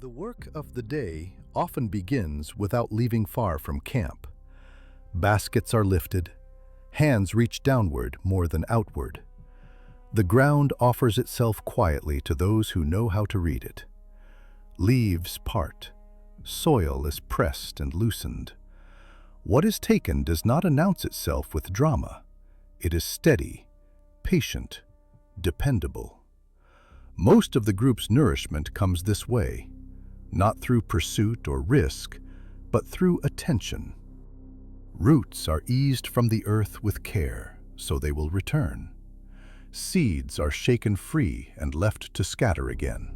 The work of the day often begins without leaving far from camp. Baskets are lifted, hands reach downward more than outward. The ground offers itself quietly to those who know how to read it. Leaves part, soil is pressed and loosened. What is taken does not announce itself with drama. It is steady, patient, dependable. Most of the group's nourishment comes this way, not through pursuit or risk, but through attention. Roots are eased from the earth with care, so they will return. Seeds are shaken free and left to scatter again.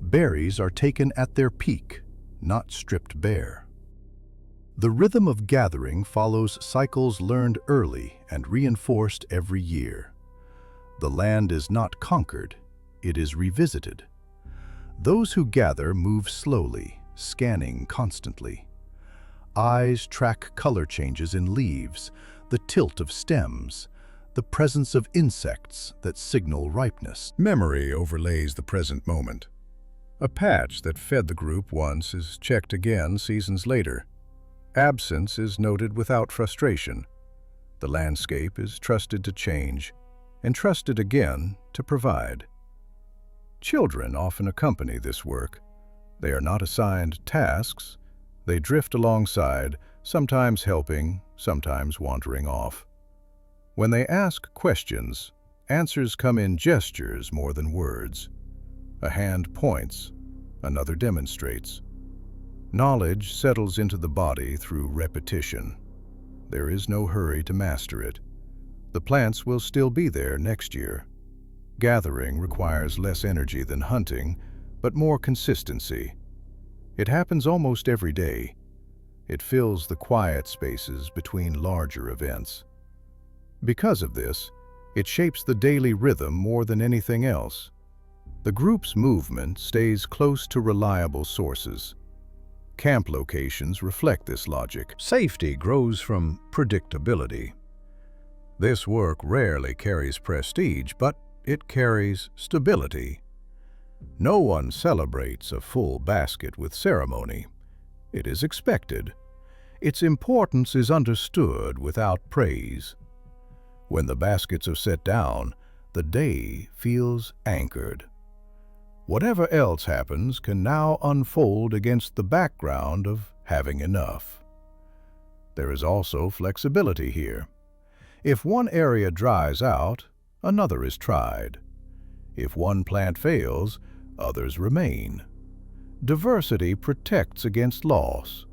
Berries are taken at their peak, not stripped bare. The rhythm of gathering follows cycles learned early and reinforced every year. The land is not conquered, it is revisited. Those who gather move slowly, scanning constantly. Eyes track color changes in leaves, the tilt of stems, the presence of insects that signal ripeness. Memory overlays the present moment. A patch that fed the group once is checked again seasons later. Absence is noted without frustration. The landscape is trusted to change, and trusted again to provide. Children often accompany this work. They are not assigned tasks. They drift alongside, sometimes helping, sometimes wandering off. When they ask questions, answers come in gestures more than words. A hand points, another demonstrates. Knowledge settles into the body through repetition. There is no hurry to master it. The plants will still be there next year. Gathering requires less energy than hunting, but more consistency. It happens almost every day. It fills the quiet spaces between larger events. Because of this, it shapes the daily rhythm more than anything else. The group's movement stays close to reliable sources. Camp locations reflect this logic. Safety grows from predictability. This work rarely carries prestige, but it carries stability. No one celebrates a full basket with ceremony. It is expected. Its importance is understood without praise. When the baskets are set down, the day feels anchored. Whatever else happens can now unfold against the background of having enough. There is also flexibility here. If one area dries out, another is tried. If one plant fails, others remain. Diversity protects against loss.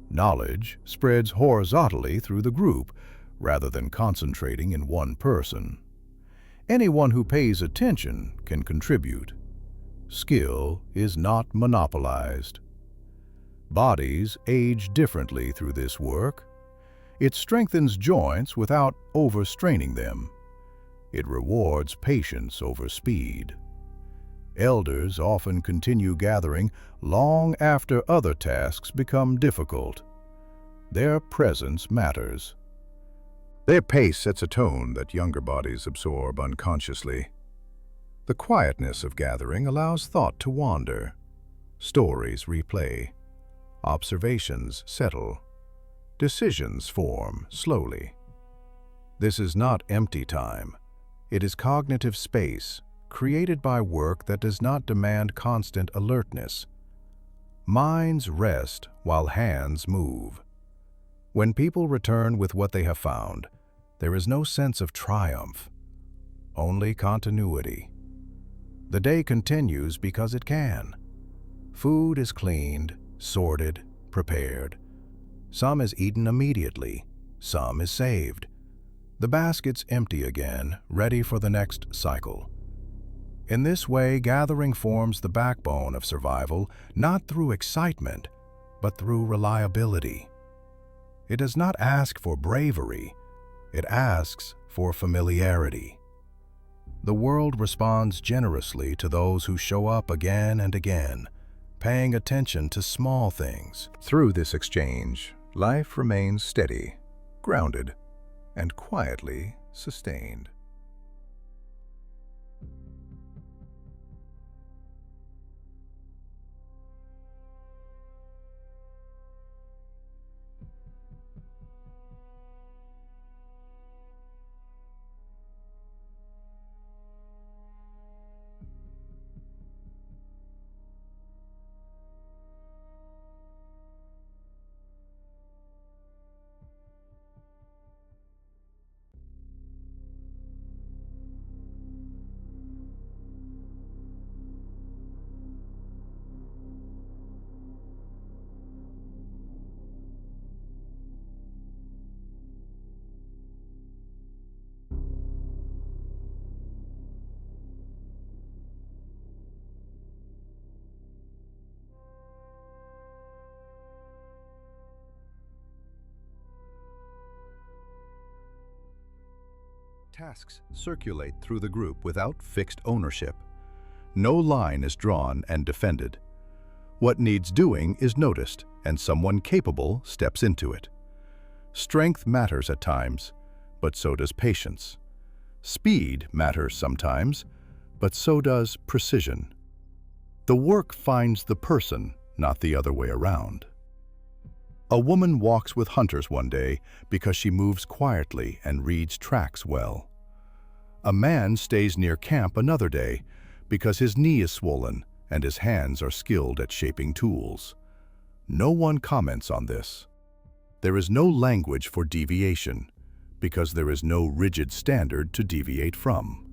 Knowledge spreads horizontally through the group rather than concentrating in one person. Anyone who pays attention can contribute. Skill is not monopolized. Bodies age differently through this work. It strengthens joints without overstraining them. It rewards patience over speed. Elders often continue gathering long after other tasks become difficult. Their presence matters. Their pace sets a tone that younger bodies absorb unconsciously. The quietness of gathering allows thought to wander. Stories replay. Observations settle. Decisions form slowly. This is not empty time. It is cognitive space, created by work that does not demand constant alertness. Minds rest while hands move. When people return with what they have found, there is no sense of triumph, only continuity. The day continues because it can. Food is cleaned, sorted, prepared. Some is eaten immediately, some is saved. The baskets empty again, ready for the next cycle. In this way, gathering forms the backbone of survival, not through excitement, but through reliability. It does not ask for bravery, it asks for familiarity. The world responds generously to those who show up again and again, paying attention to small things. Through this exchange, life remains steady, grounded, and quietly sustained. Tasks circulate through the group without fixed ownership. No line is drawn and defended. What needs doing is noticed, and someone capable steps into it. Strength matters at times, but so does patience. Speed matters sometimes, but so does precision. The work finds the person, not the other way around. A woman walks with hunters one day because she moves quietly and reads tracks well. A man stays near camp another day because his knee is swollen and his hands are skilled at shaping tools. No one comments on this. There is no language for deviation because there is no rigid standard to deviate from.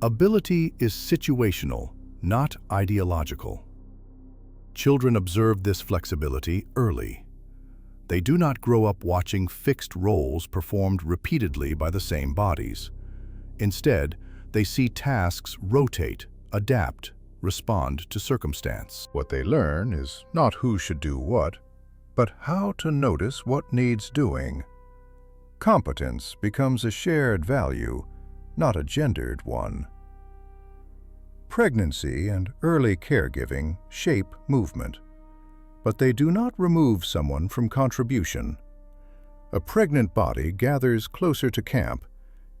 Ability is situational, not ideological. Children observe this flexibility early. They do not grow up watching fixed roles performed repeatedly by the same bodies. Instead, they see tasks rotate, adapt, respond to circumstance. What they learn is not who should do what, but how to notice what needs doing. Competence becomes a shared value, not a gendered one. Pregnancy and early caregiving shape movement, but they do not remove someone from contribution. A pregnant body gathers closer to camp,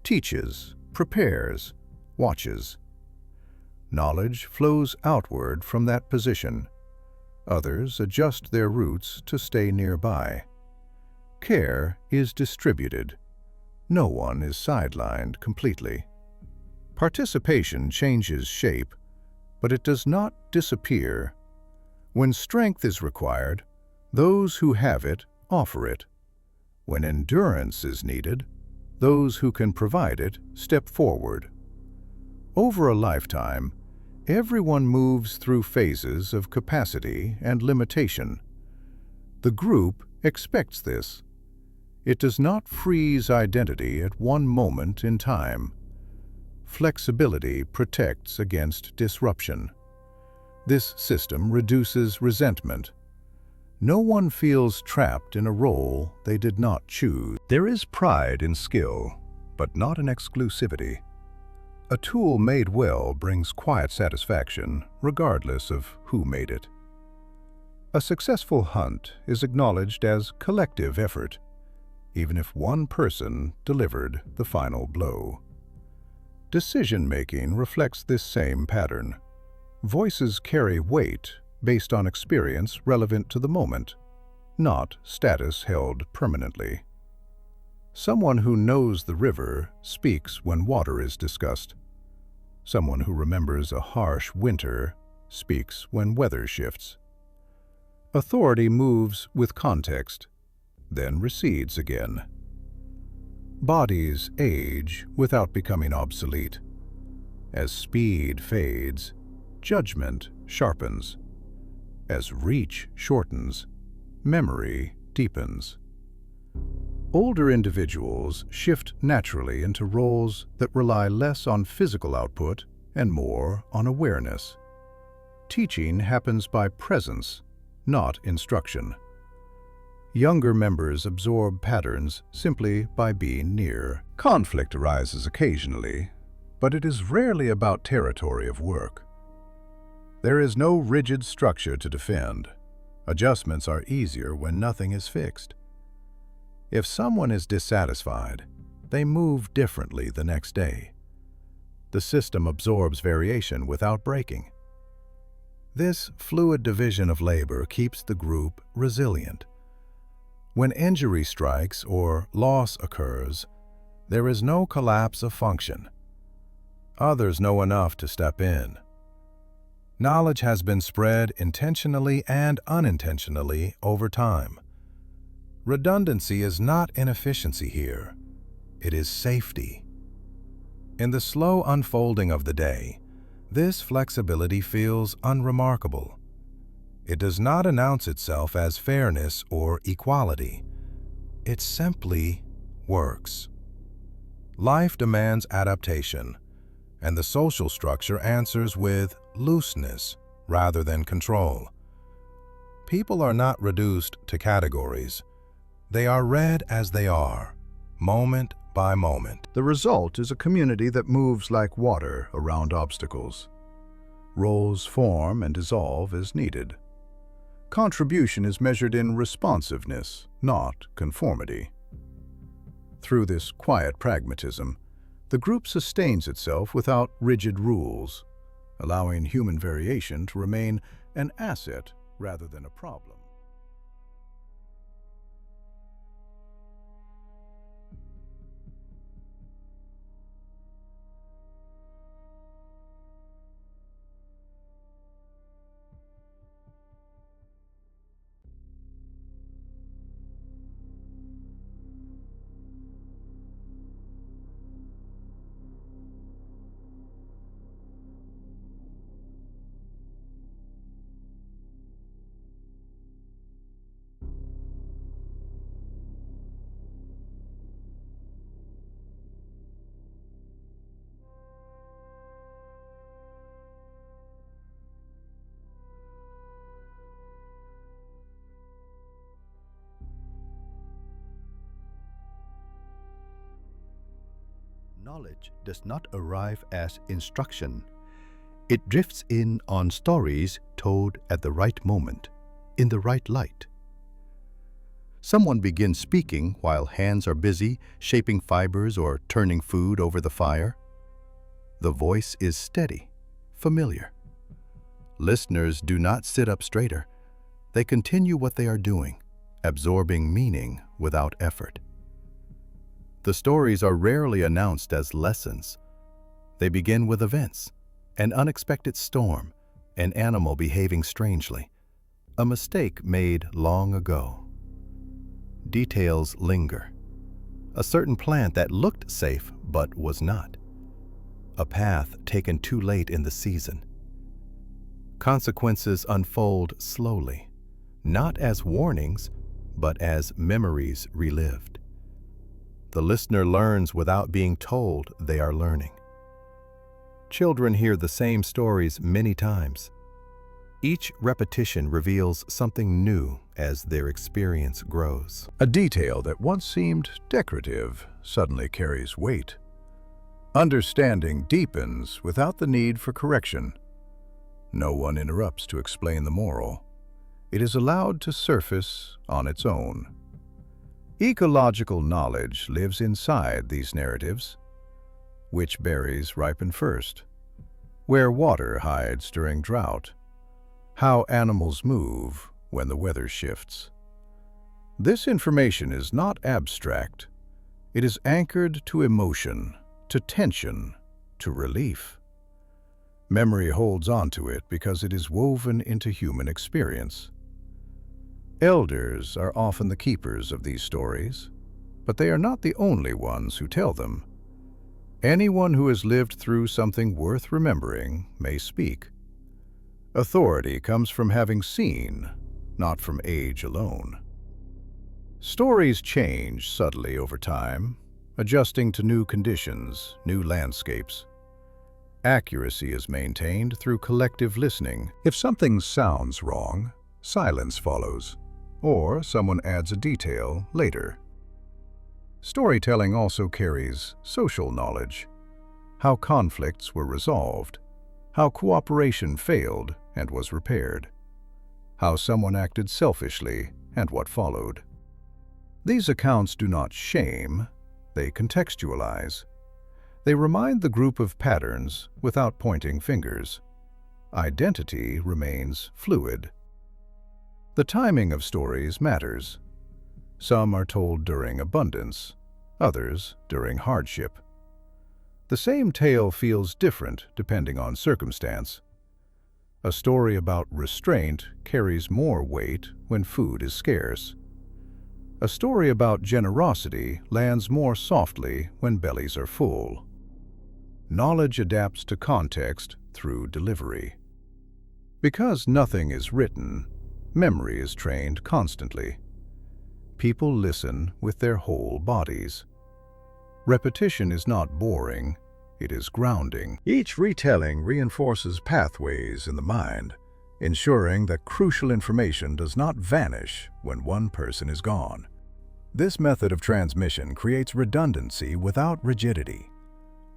teaches, prepares, watches. Knowledge flows outward from that position. Others adjust their routes to stay nearby. Care is distributed. No one is sidelined completely. Participation changes shape, but it does not disappear. When strength is required, those who have it offer it. When endurance is needed, those who can provide it step forward. Over a lifetime, everyone moves through phases of capacity and limitation. The group expects this. It does not freeze identity at one moment in time. Flexibility protects against disruption. This system reduces resentment. No one feels trapped in a role they did not choose. There is pride in skill, but not in exclusivity. A tool made well brings quiet satisfaction, regardless of who made it. A successful hunt is acknowledged as collective effort, even if one person delivered the final blow. Decision-making reflects this same pattern. Voices carry weight based on experience relevant to the moment, not status held permanently. Someone who knows the river speaks when water is discussed. Someone who remembers a harsh winter speaks when weather shifts. Authority moves with context, then recedes again. Bodies age without becoming obsolete. As speed fades, judgment sharpens. As reach shortens, memory deepens. Older individuals shift naturally into roles that rely less on physical output and more on awareness. Teaching happens by presence, not instruction. Younger members absorb patterns simply by being near. Conflict arises occasionally, but it is rarely about territory of work. There is no rigid structure to defend. Adjustments are easier when nothing is fixed. If someone is dissatisfied, they move differently the next day. The system absorbs variation without breaking. This fluid division of labor keeps the group resilient. When injury strikes or loss occurs, there is no collapse of function. Others know enough to step in. Knowledge has been spread intentionally and unintentionally over time. Redundancy is not inefficiency here. It is safety. In the slow unfolding of the day, this flexibility feels unremarkable. It does not announce itself as fairness or equality. It simply works. Life demands adaptation, and the social structure answers with looseness rather than control. People are not reduced to categories. They are read as they are, moment by moment. The result is a community that moves like water around obstacles. Roles form and dissolve as needed. Contribution is measured in responsiveness, not conformity. Through this quiet pragmatism, the group sustains itself without rigid rules, allowing human variation to remain an asset rather than a problem. Knowledge does not arrive as instruction. It drifts in on stories told at the right moment, in the right light. Someone begins speaking while hands are busy shaping fibers or turning food over the fire. The voice is steady, familiar. Listeners do not sit up straighter. They continue what they are doing, absorbing meaning without effort. The stories are rarely announced as lessons. They begin with events, an unexpected storm, an animal behaving strangely, a mistake made long ago. Details linger. A certain plant that looked safe but was not. A path taken too late in the season. Consequences unfold slowly, not as warnings, but as memories relived. The listener learns without being told they are learning. Children hear the same stories many times. Each repetition reveals something new as their experience grows. A detail that once seemed decorative suddenly carries weight. Understanding deepens without the need for correction. No one interrupts to explain the moral. It is allowed to surface on its own. Ecological knowledge lives inside these narratives. Which berries ripen first? Where water hides during drought? How animals move when the weather shifts? This information is not abstract. It is anchored to emotion, to tension, to relief. Memory holds on to it because it is woven into human experience. Elders are often the keepers of these stories, but they are not the only ones who tell them. Anyone who has lived through something worth remembering may speak. Authority comes from having seen, not from age alone. Stories change subtly over time, adjusting to new conditions, new landscapes. Accuracy is maintained through collective listening. If something sounds wrong, silence follows, or someone adds a detail later. Storytelling also carries social knowledge, how conflicts were resolved, how cooperation failed and was repaired, how someone acted selfishly and what followed. These accounts do not shame, they contextualize. They remind the group of patterns without pointing fingers. Identity remains fluid. The timing of stories matters. Some are told during abundance, others during hardship. The same tale feels different depending on circumstance. A story about restraint carries more weight when food is scarce. A story about generosity lands more softly when bellies are full. Knowledge adapts to context through delivery. Because nothing is written, memory is trained constantly. People listen with their whole bodies. Repetition is not boring, it is grounding. Each retelling reinforces pathways in the mind, ensuring that crucial information does not vanish when one person is gone. This method of transmission creates redundancy without rigidity.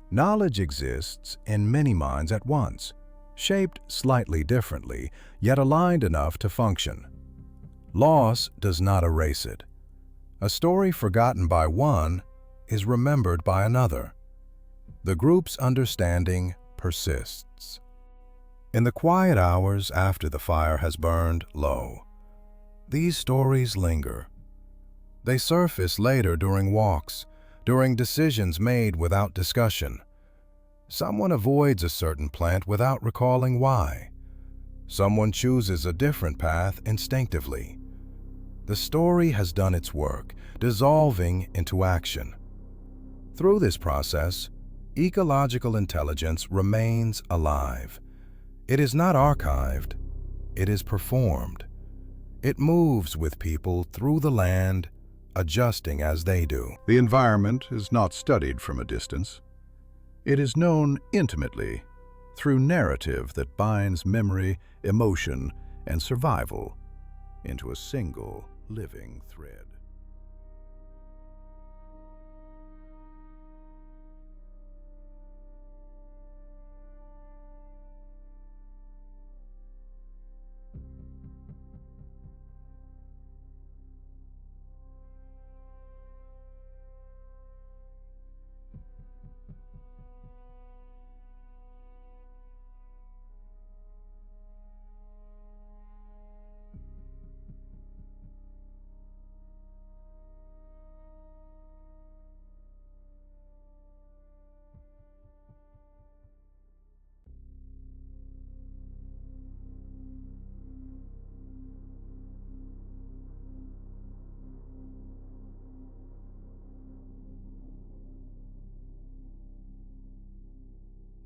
Knowledge exists in many minds at once, shaped slightly differently, yet aligned enough to function. Loss does not erase it. A story forgotten by one is remembered by another. The group's understanding persists. In the quiet hours after the fire has burned low, these stories linger. They surface later during walks, during decisions made without discussion. Someone avoids a certain plant without recalling why. Someone chooses a different path instinctively. The story has done its work, dissolving into action. Through this process, ecological intelligence remains alive. It is not archived, it is performed. It moves with people through the land, adjusting as they do. The environment is not studied from a distance. It is known intimately through narrative that binds memory, emotion, and survival into a single living thread.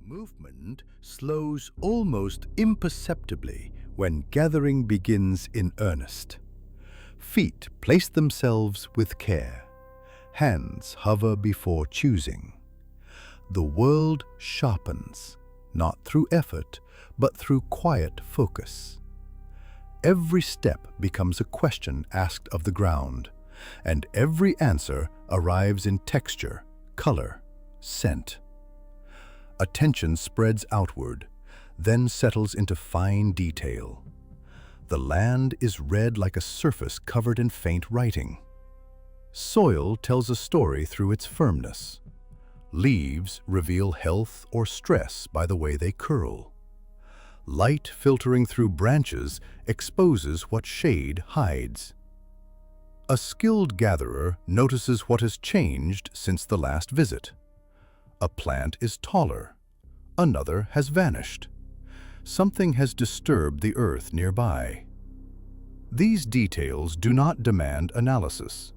Movement slows almost imperceptibly when gathering begins in earnest. Feet place themselves with care. Hands hover before choosing. The world sharpens, not through effort, but through quiet focus. Every step becomes a question asked of the ground, and every answer arrives in texture, color, scent. Attention spreads outward, then settles into fine detail. The land is read like a surface covered in faint writing. Soil tells a story through its firmness. Leaves reveal health or stress by the way they curl. Light filtering through branches exposes what shade hides. A skilled gatherer notices what has changed since the last visit. A plant is taller. Another has vanished. Something has disturbed the earth nearby. These details do not demand analysis.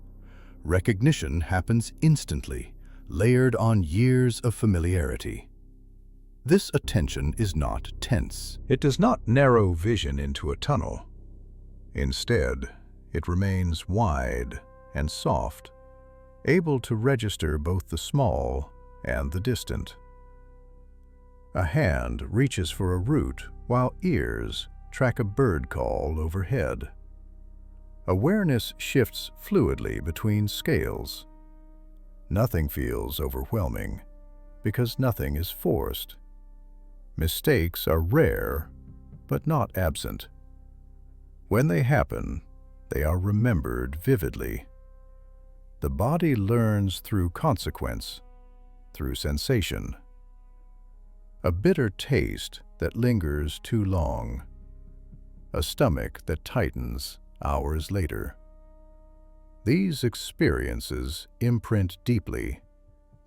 Recognition happens instantly, layered on years of familiarity. This attention is not tense. It does not narrow vision into a tunnel. Instead, it remains wide and soft, able to register both the small and the distant. A hand reaches for a root while ears track a bird call overhead. Awareness shifts fluidly between scales. Nothing feels overwhelming because nothing is forced. Mistakes are rare, but not absent. When they happen, they are remembered vividly. The body learns through consequence, through sensation. A bitter taste that lingers too long. A stomach that tightens hours later. These experiences imprint deeply,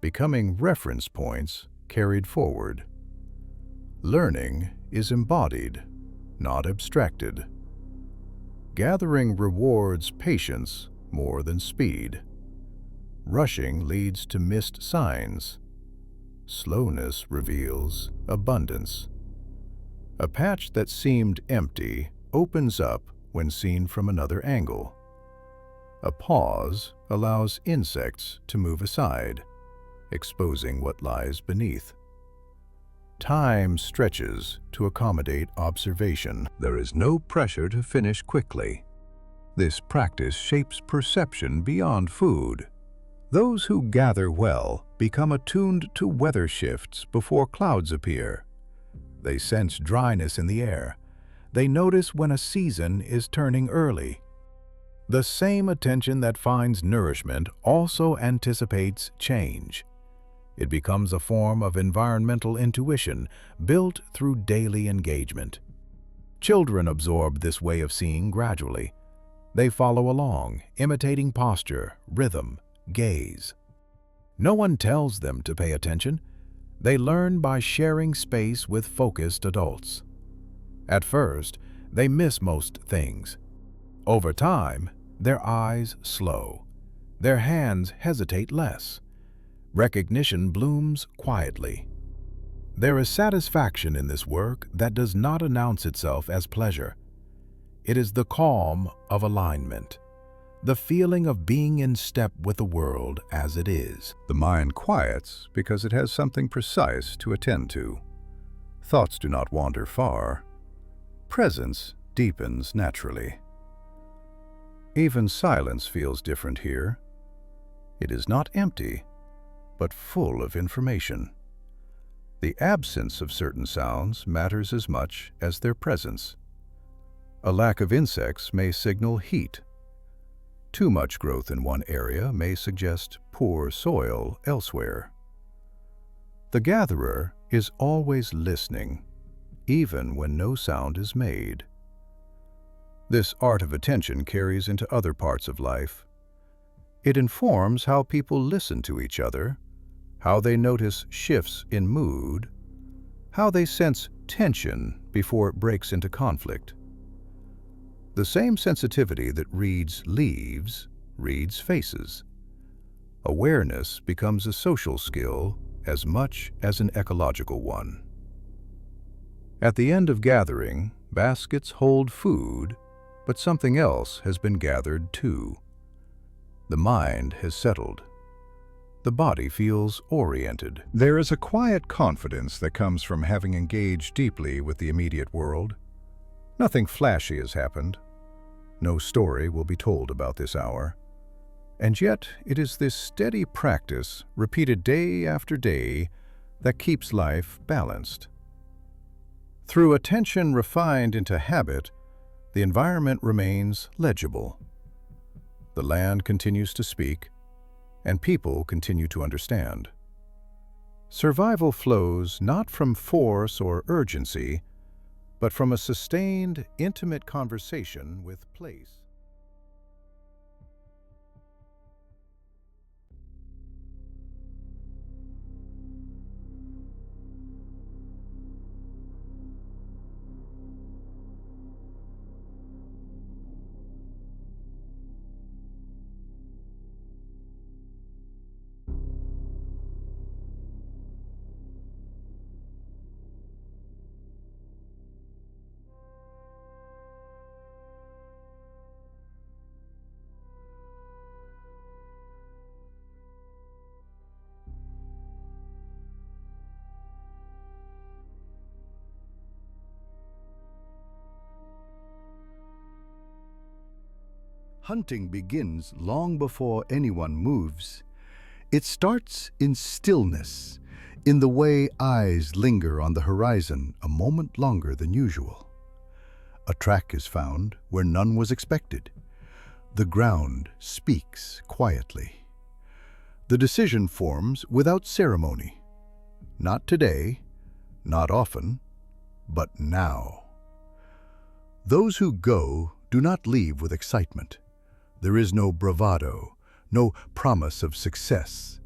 becoming reference points carried forward. Learning is embodied, not abstracted. Gathering rewards patience more than speed. Rushing leads to missed signs. Slowness reveals abundance. A patch that seemed empty opens up when seen from another angle. A pause allows insects to move aside, exposing what lies beneath. Time stretches to accommodate observation. There is no pressure to finish quickly. This practice shapes perception beyond food. Those who gather well become attuned to weather shifts before clouds appear. They sense dryness in the air. They notice when a season is turning early. The same attention that finds nourishment also anticipates change. It becomes a form of environmental intuition built through daily engagement. Children absorb this way of seeing gradually. They follow along, imitating posture, rhythm, gaze. No one tells them to pay attention. They learn by sharing space with focused adults. At first, they miss most things. Over time, their eyes slow. Their hands hesitate less. Recognition blooms quietly. There is satisfaction in this work that does not announce itself as pleasure. It is the calm of alignment, the feeling of being in step with the world as it is. The mind quiets because it has something precise to attend to. Thoughts do not wander far. Presence deepens naturally. Even silence feels different here. It is not empty, but full of information. The absence of certain sounds matters as much as their presence. A lack of insects may signal heat. Too much growth in one area may suggest poor soil elsewhere. The gatherer is always listening, even when no sound is made. This art of attention carries into other parts of life. It informs how people listen to each other, how they notice shifts in mood, how they sense tension before it breaks into conflict. The same sensitivity that reads leaves reads faces. Awareness becomes a social skill as much as an ecological one. At the end of gathering, baskets hold food, but something else has been gathered too. The mind has settled. The body feels oriented. There is a quiet confidence that comes from having engaged deeply with the immediate world. Nothing flashy has happened. No story will be told about this hour. And yet it is this steady practice, repeated day after day, that keeps life balanced. Through attention refined into habit, the environment remains legible. The land continues to speak, and people continue to understand. Survival flows not from force or urgency, but from a sustained, intimate conversation with place. Hunting begins long before anyone moves. It starts in stillness, in the way eyes linger on the horizon a moment longer than usual. A track is found where none was expected. The ground speaks quietly. The decision forms without ceremony. Not today, not often, but now. Those who go do not leave with excitement. There is no bravado, no promise of success.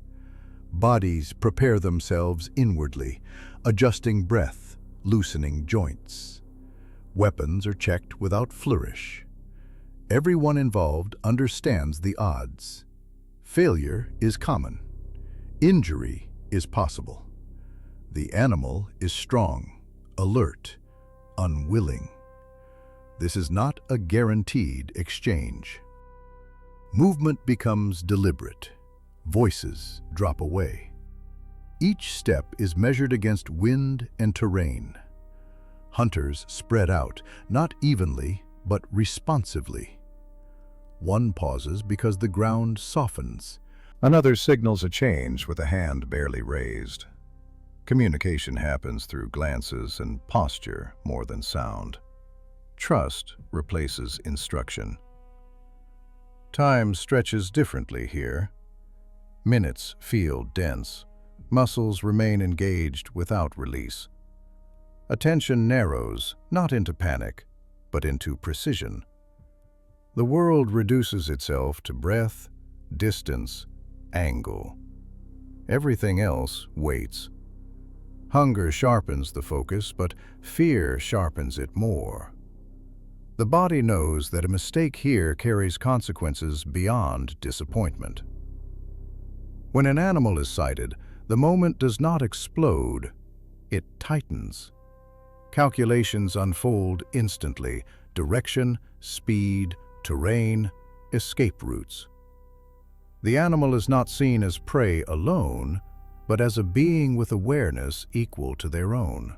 Bodies prepare themselves inwardly, adjusting breath, loosening joints. Weapons are checked without flourish. Everyone involved understands the odds. Failure is common. Injury is possible. The animal is strong, alert, unwilling. This is not a guaranteed exchange. Movement becomes deliberate. Voices drop away. Each step is measured against wind and terrain. Hunters spread out, not evenly, but responsively. One pauses because the ground softens. Another signals a change with a hand barely raised. Communication happens through glances and posture more than sound. Trust replaces instruction. Time stretches differently here. Minutes feel dense. Muscles remain engaged without release. Attention narrows, not into panic, but into precision. The world reduces itself to breath, distance, angle. Everything else waits. Hunger sharpens the focus, but fear sharpens it more. The body knows that a mistake here carries consequences beyond disappointment. When an animal is sighted, the moment does not explode, it tightens. Calculations unfold instantly: direction, speed, terrain, escape routes. The animal is not seen as prey alone, but as a being with awareness equal to their own.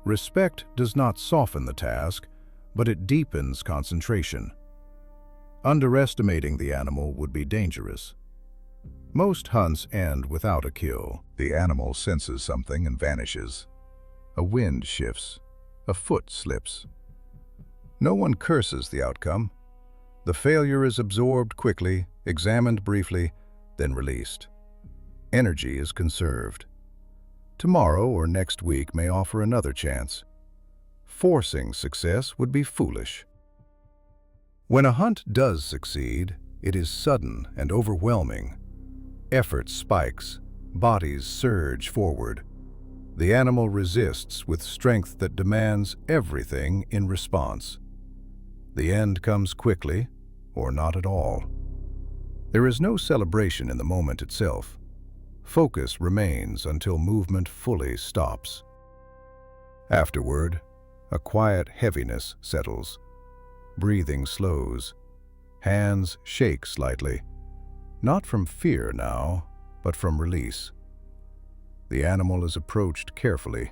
Respect does not soften the task, but it deepens concentration. Underestimating the animal would be dangerous. Most hunts end without a kill. The animal senses something and vanishes. A wind shifts. A foot slips. No one curses the outcome. The failure is absorbed quickly, examined briefly, then released. Energy is conserved. Tomorrow or next week may offer another chance. Forcing success would be foolish. When a hunt does succeed, it is sudden and overwhelming. Effort spikes, bodies surge forward. The animal resists with strength that demands everything in response. The end comes quickly, or not at all. There is no celebration in the moment itself. Focus remains until movement fully stops. Afterward, a quiet heaviness settles. Breathing slows. Hands shake slightly. Not from fear now, but from release. The animal is approached carefully.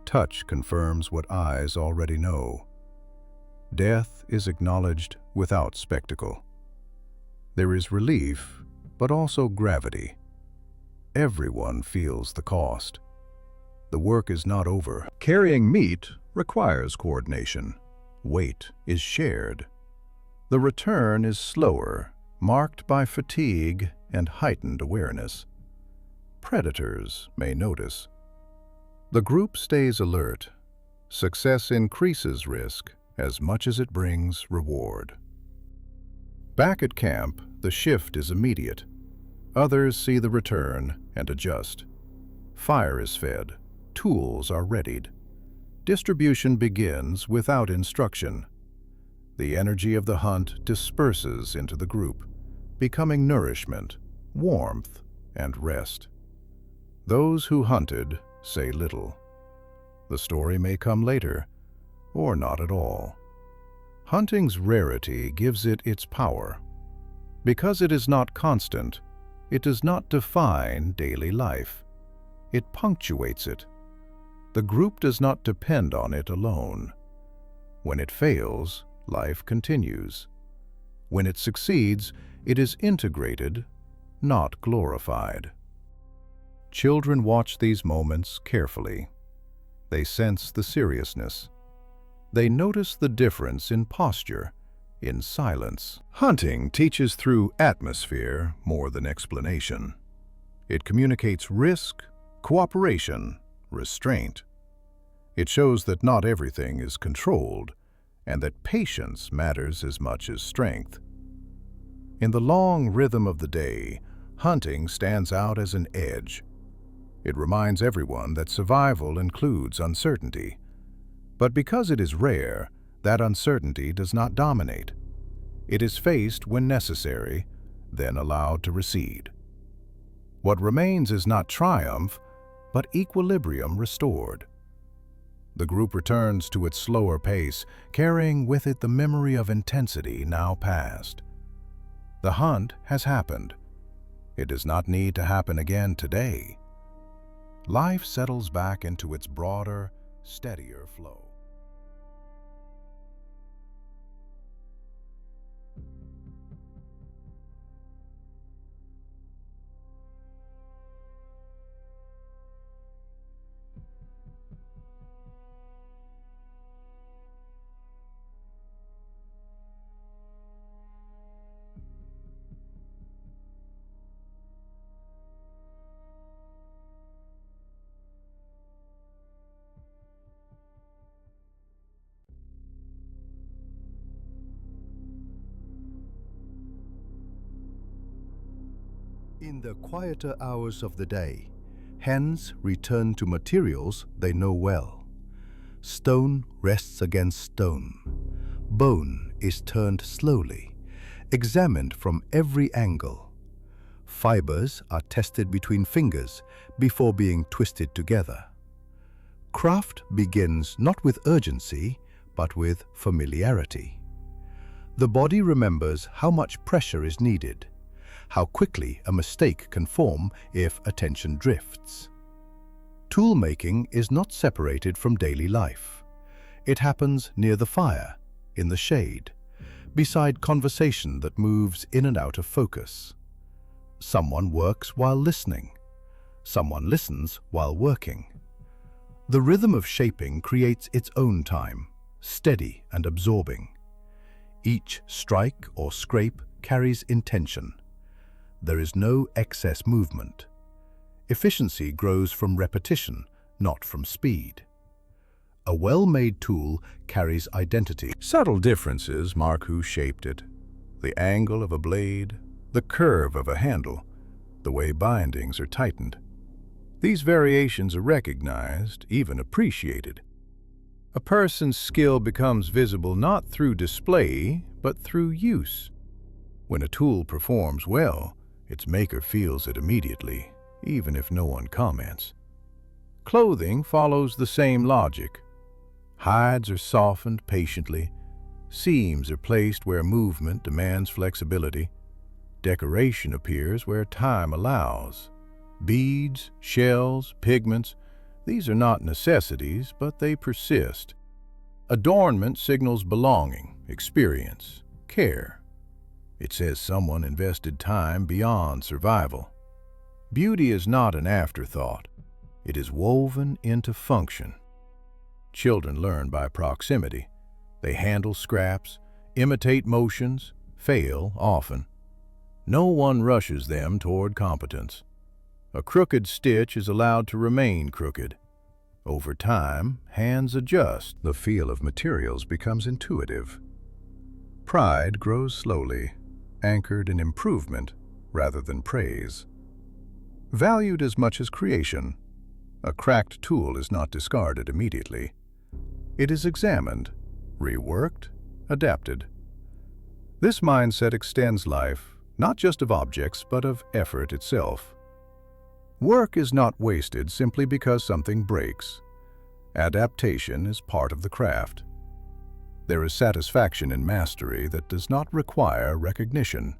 Touch confirms what eyes already know. Death is acknowledged without spectacle. There is relief, but also gravity. Everyone feels the cost. The work is not over. Carrying meat requires coordination. Weight is shared. The return is slower, marked by fatigue and heightened awareness. Predators may notice. The group stays alert. Success increases risk as much as it brings reward. Back at camp, the shift is immediate. Others see the return and adjust. Fire is fed. Tools are readied. Distribution begins without instruction. The energy of the hunt disperses into the group, becoming nourishment, warmth, and rest. Those who hunted say little. The story may come later, or not at all. Hunting's rarity gives it its power. Because it is not constant, it does not define daily life. It punctuates it. The group does not depend on it alone. When it fails, life continues. When it succeeds, it is integrated, not glorified. Children watch these moments carefully. They sense the seriousness. They notice the difference in posture, in silence. Hunting teaches through atmosphere more than explanation. It communicates risk, cooperation, restraint. It shows that not everything is controlled, and that patience matters as much as strength. In the long rhythm of the day, hunting stands out as an edge. It reminds everyone that survival includes uncertainty. But because it is rare, that uncertainty does not dominate. It is faced when necessary, then allowed to recede. What remains is not triumph, but equilibrium restored. The group returns to its slower pace, carrying with it the memory of intensity now past. The hunt has happened. It does not need to happen again today. Life settles back into its broader, steadier flow. In the quieter hours of the day, hands return to materials they know well. Stone rests against stone. Bone is turned slowly, examined from every angle. Fibers are tested between fingers before being twisted together. Craft begins not with urgency, but with familiarity. The body remembers how much pressure is needed, how quickly a mistake can form if attention drifts. Tool making is not separated from daily life. It happens near the fire, in the shade, beside conversation that moves in and out of focus. Someone works while listening. Someone listens while working. The rhythm of shaping creates its own time, steady and absorbing. Each strike or scrape carries intention. There is no excess movement. Efficiency grows from repetition, not from speed. A well-made tool carries identity. Subtle differences mark who shaped it. The angle of a blade, the curve of a handle, the way bindings are tightened. These variations are recognized, even appreciated. A person's skill becomes visible not through display, but through use. When a tool performs well, its maker feels it immediately, even if no one comments. Clothing follows the same logic. Hides are softened patiently. Seams are placed where movement demands flexibility. Decoration appears where time allows. Beads, shells, pigments, these are not necessities, but they persist. Adornment signals belonging, experience, care. It says someone invested time beyond survival. Beauty is not an afterthought. It is woven into function. Children learn by proximity. They handle scraps, imitate motions, fail often. No one rushes them toward competence. A crooked stitch is allowed to remain crooked. Over time, hands adjust. The feel of materials becomes intuitive. Pride grows slowly, anchored in improvement rather than praise. Valued as much as creation, a cracked tool is not discarded immediately. It is examined, reworked, adapted. This mindset extends life, not just of objects, but of effort itself. Work is not wasted simply because something breaks. Adaptation is part of the craft. There is satisfaction in mastery that does not require recognition.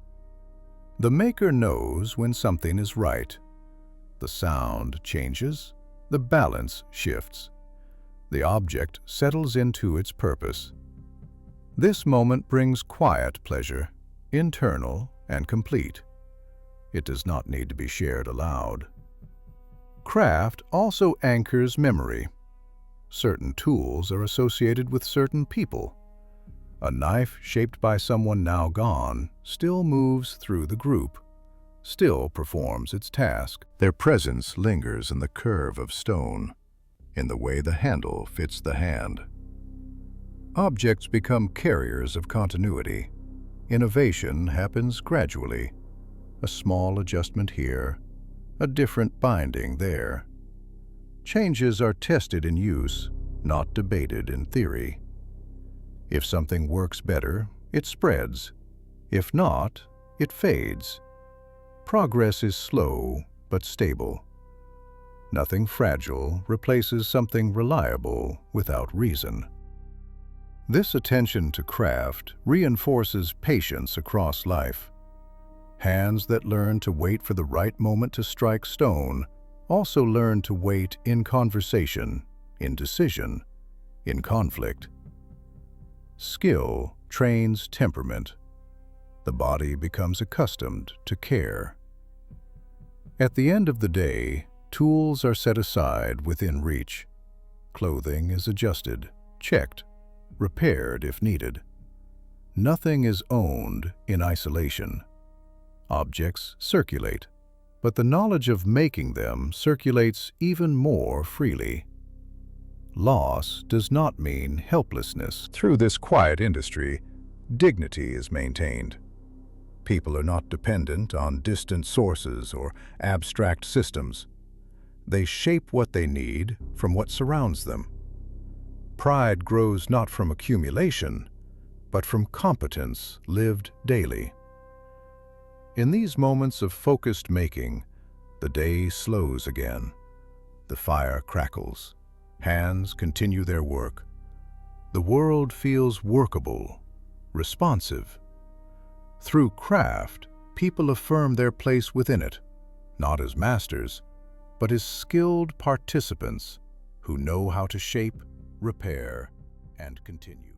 The maker knows when something is right. The sound changes, the balance shifts. The object settles into its purpose. This moment brings quiet pleasure, internal and complete. It does not need to be shared aloud. Craft also anchors memory. Certain tools are associated with certain people. A knife shaped by someone now gone still moves through the group, still performs its task. Their presence lingers in the curve of stone, in the way the handle fits the hand. Objects become carriers of continuity. Innovation happens gradually. A small adjustment here, a different binding there. Changes are tested in use, not debated in theory. If something works better, it spreads. If not, it fades. Progress is slow but stable. Nothing fragile replaces something reliable without reason. This attention to craft reinforces patience across life. Hands that learn to wait for the right moment to strike stone also learn to wait in conversation, in decision, in conflict. Skill trains temperament. The body becomes accustomed to care. At the end of the day, tools are set aside within reach. Clothing is adjusted, checked, repaired if needed. Nothing is owned in isolation. Objects circulate, but the knowledge of making them circulates even more freely. Loss does not mean helplessness. Through this quiet industry, dignity is maintained. People are not dependent on distant sources or abstract systems. They shape what they need from what surrounds them. Pride grows not from accumulation, but from competence lived daily. In these moments of focused making, the day slows again. The fire crackles. Hands continue their work. The world feels workable, responsive. Through craft, people affirm their place within it, not as masters, but as skilled participants who know how to shape, repair, and continue.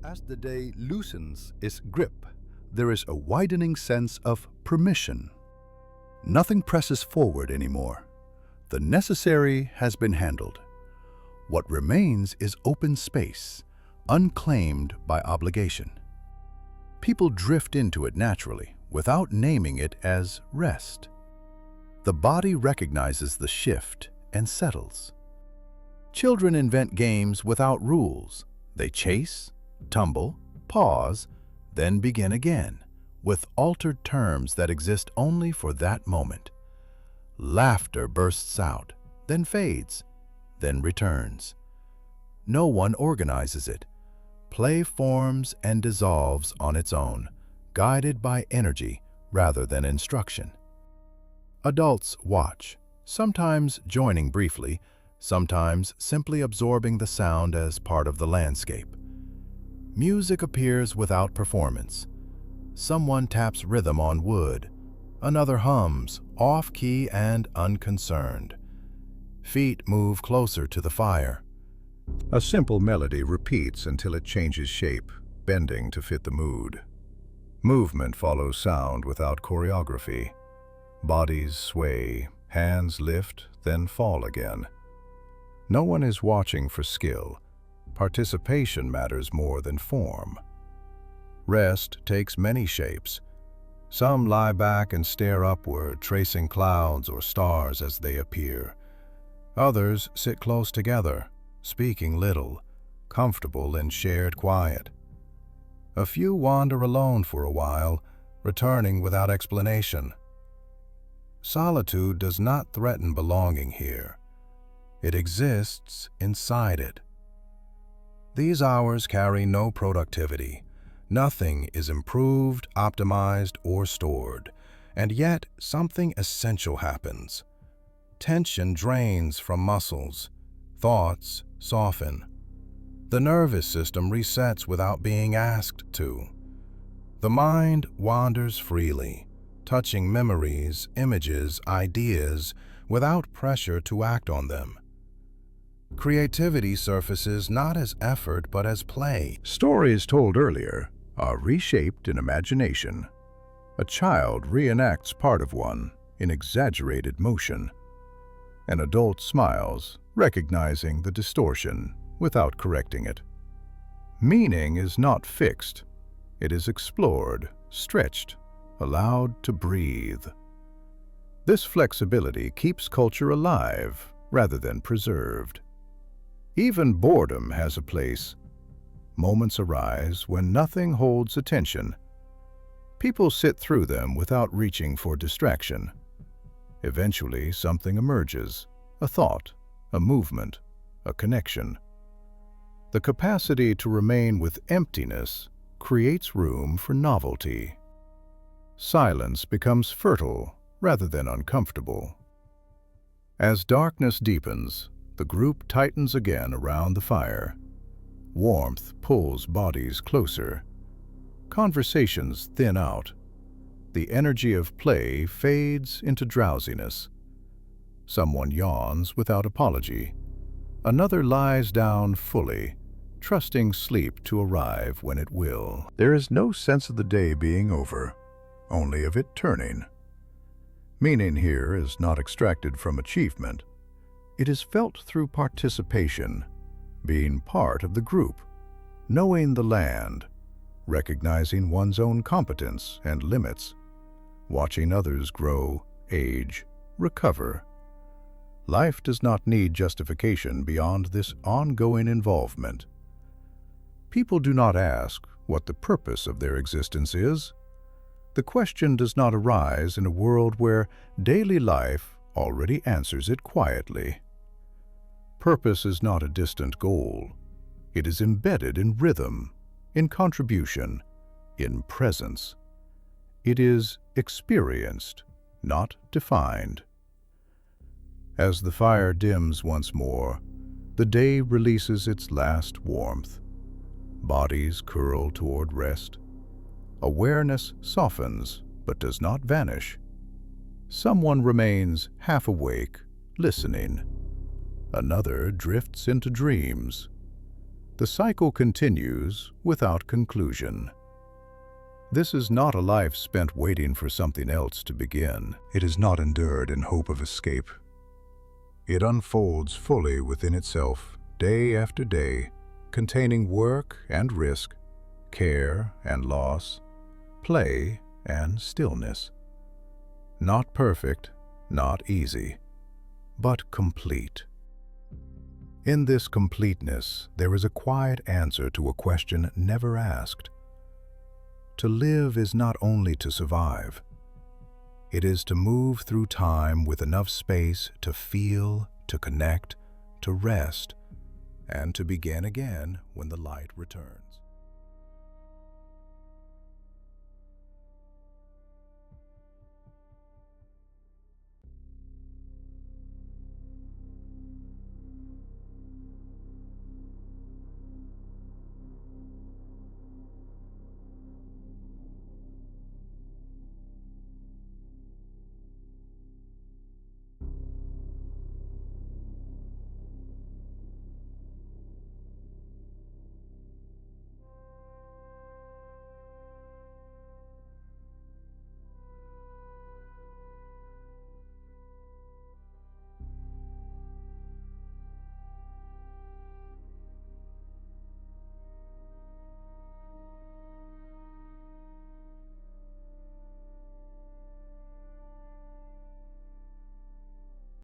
As the day loosens its grip, there is a widening sense of permission. Nothing presses forward anymore. The necessary has been handled. What remains is open space, unclaimed by obligation. People drift into it naturally, without naming it as rest. The body recognizes the shift and settles. Children invent games without rules. They chase, tumble, pause, then begin again, with altered terms that exist only for that moment. Laughter bursts out, then fades, then returns. No one organizes it. Play forms and dissolves on its own, guided by energy rather than instruction. Adults watch, sometimes joining briefly, sometimes simply absorbing the sound as part of the landscape. Music appears without performance. Someone taps rhythm on wood. Another hums, off-key and unconcerned. Feet move closer to the fire. A simple melody repeats until it changes shape, bending to fit the mood. Movement follows sound without choreography. Bodies sway, hands lift, then fall again. No one is watching for skill. Participation matters more than form. Rest takes many shapes. Some lie back and stare upward, tracing clouds or stars as they appear. Others sit close together, speaking little, comfortable in shared quiet. A few wander alone for a while, returning without explanation. Solitude does not threaten belonging here. It exists inside it. These hours carry no productivity. Nothing is improved, optimized, or stored, and yet something essential happens. Tension drains from muscles. Thoughts soften. The nervous system resets without being asked to. The mind wanders freely, touching memories, images, ideas, without pressure to act on them. Creativity surfaces not as effort but as play. Stories told earlier are reshaped in imagination. A child reenacts part of one in exaggerated motion. An adult smiles, recognizing the distortion without correcting it. Meaning is not fixed. It is explored, stretched, allowed to breathe. This flexibility keeps culture alive rather than preserved. Even boredom has a place. Moments arise when nothing holds attention. People sit through them without reaching for distraction. Eventually, something emerges, a thought, a movement, a connection. The capacity to remain with emptiness creates room for novelty. Silence becomes fertile rather than uncomfortable. As darkness deepens, the group tightens again around the fire. Warmth pulls bodies closer. Conversations thin out. The energy of play fades into drowsiness. Someone yawns without apology. Another lies down fully, trusting sleep to arrive when it will. There is no sense of the day being over, only of it turning. Meaning here is not extracted from achievement. It is felt through participation, being part of the group, knowing the land, recognizing one's own competence and limits, watching others grow, age, recover. Life does not need justification beyond this ongoing involvement. People do not ask what the purpose of their existence is. The question does not arise in a world where daily life already answers it quietly. Purpose is not a distant goal. It is embedded in rhythm, in contribution, in presence. It is experienced, not defined. As the fire dims once more, the day releases its last warmth. Bodies curl toward rest. Awareness softens, but does not vanish. Someone remains half awake, listening. Another drifts into dreams. The cycle continues without conclusion. This is not a life spent waiting for something else to begin. It is not endured in hope of escape. It unfolds fully within itself, day after day, containing work and risk, care and loss, play and stillness. Not perfect, not easy, but complete. In this completeness, there is a quiet answer to a question never asked. To live is not only to survive. It is to move through time with enough space to feel, to connect, to rest, and to begin again when the light returns.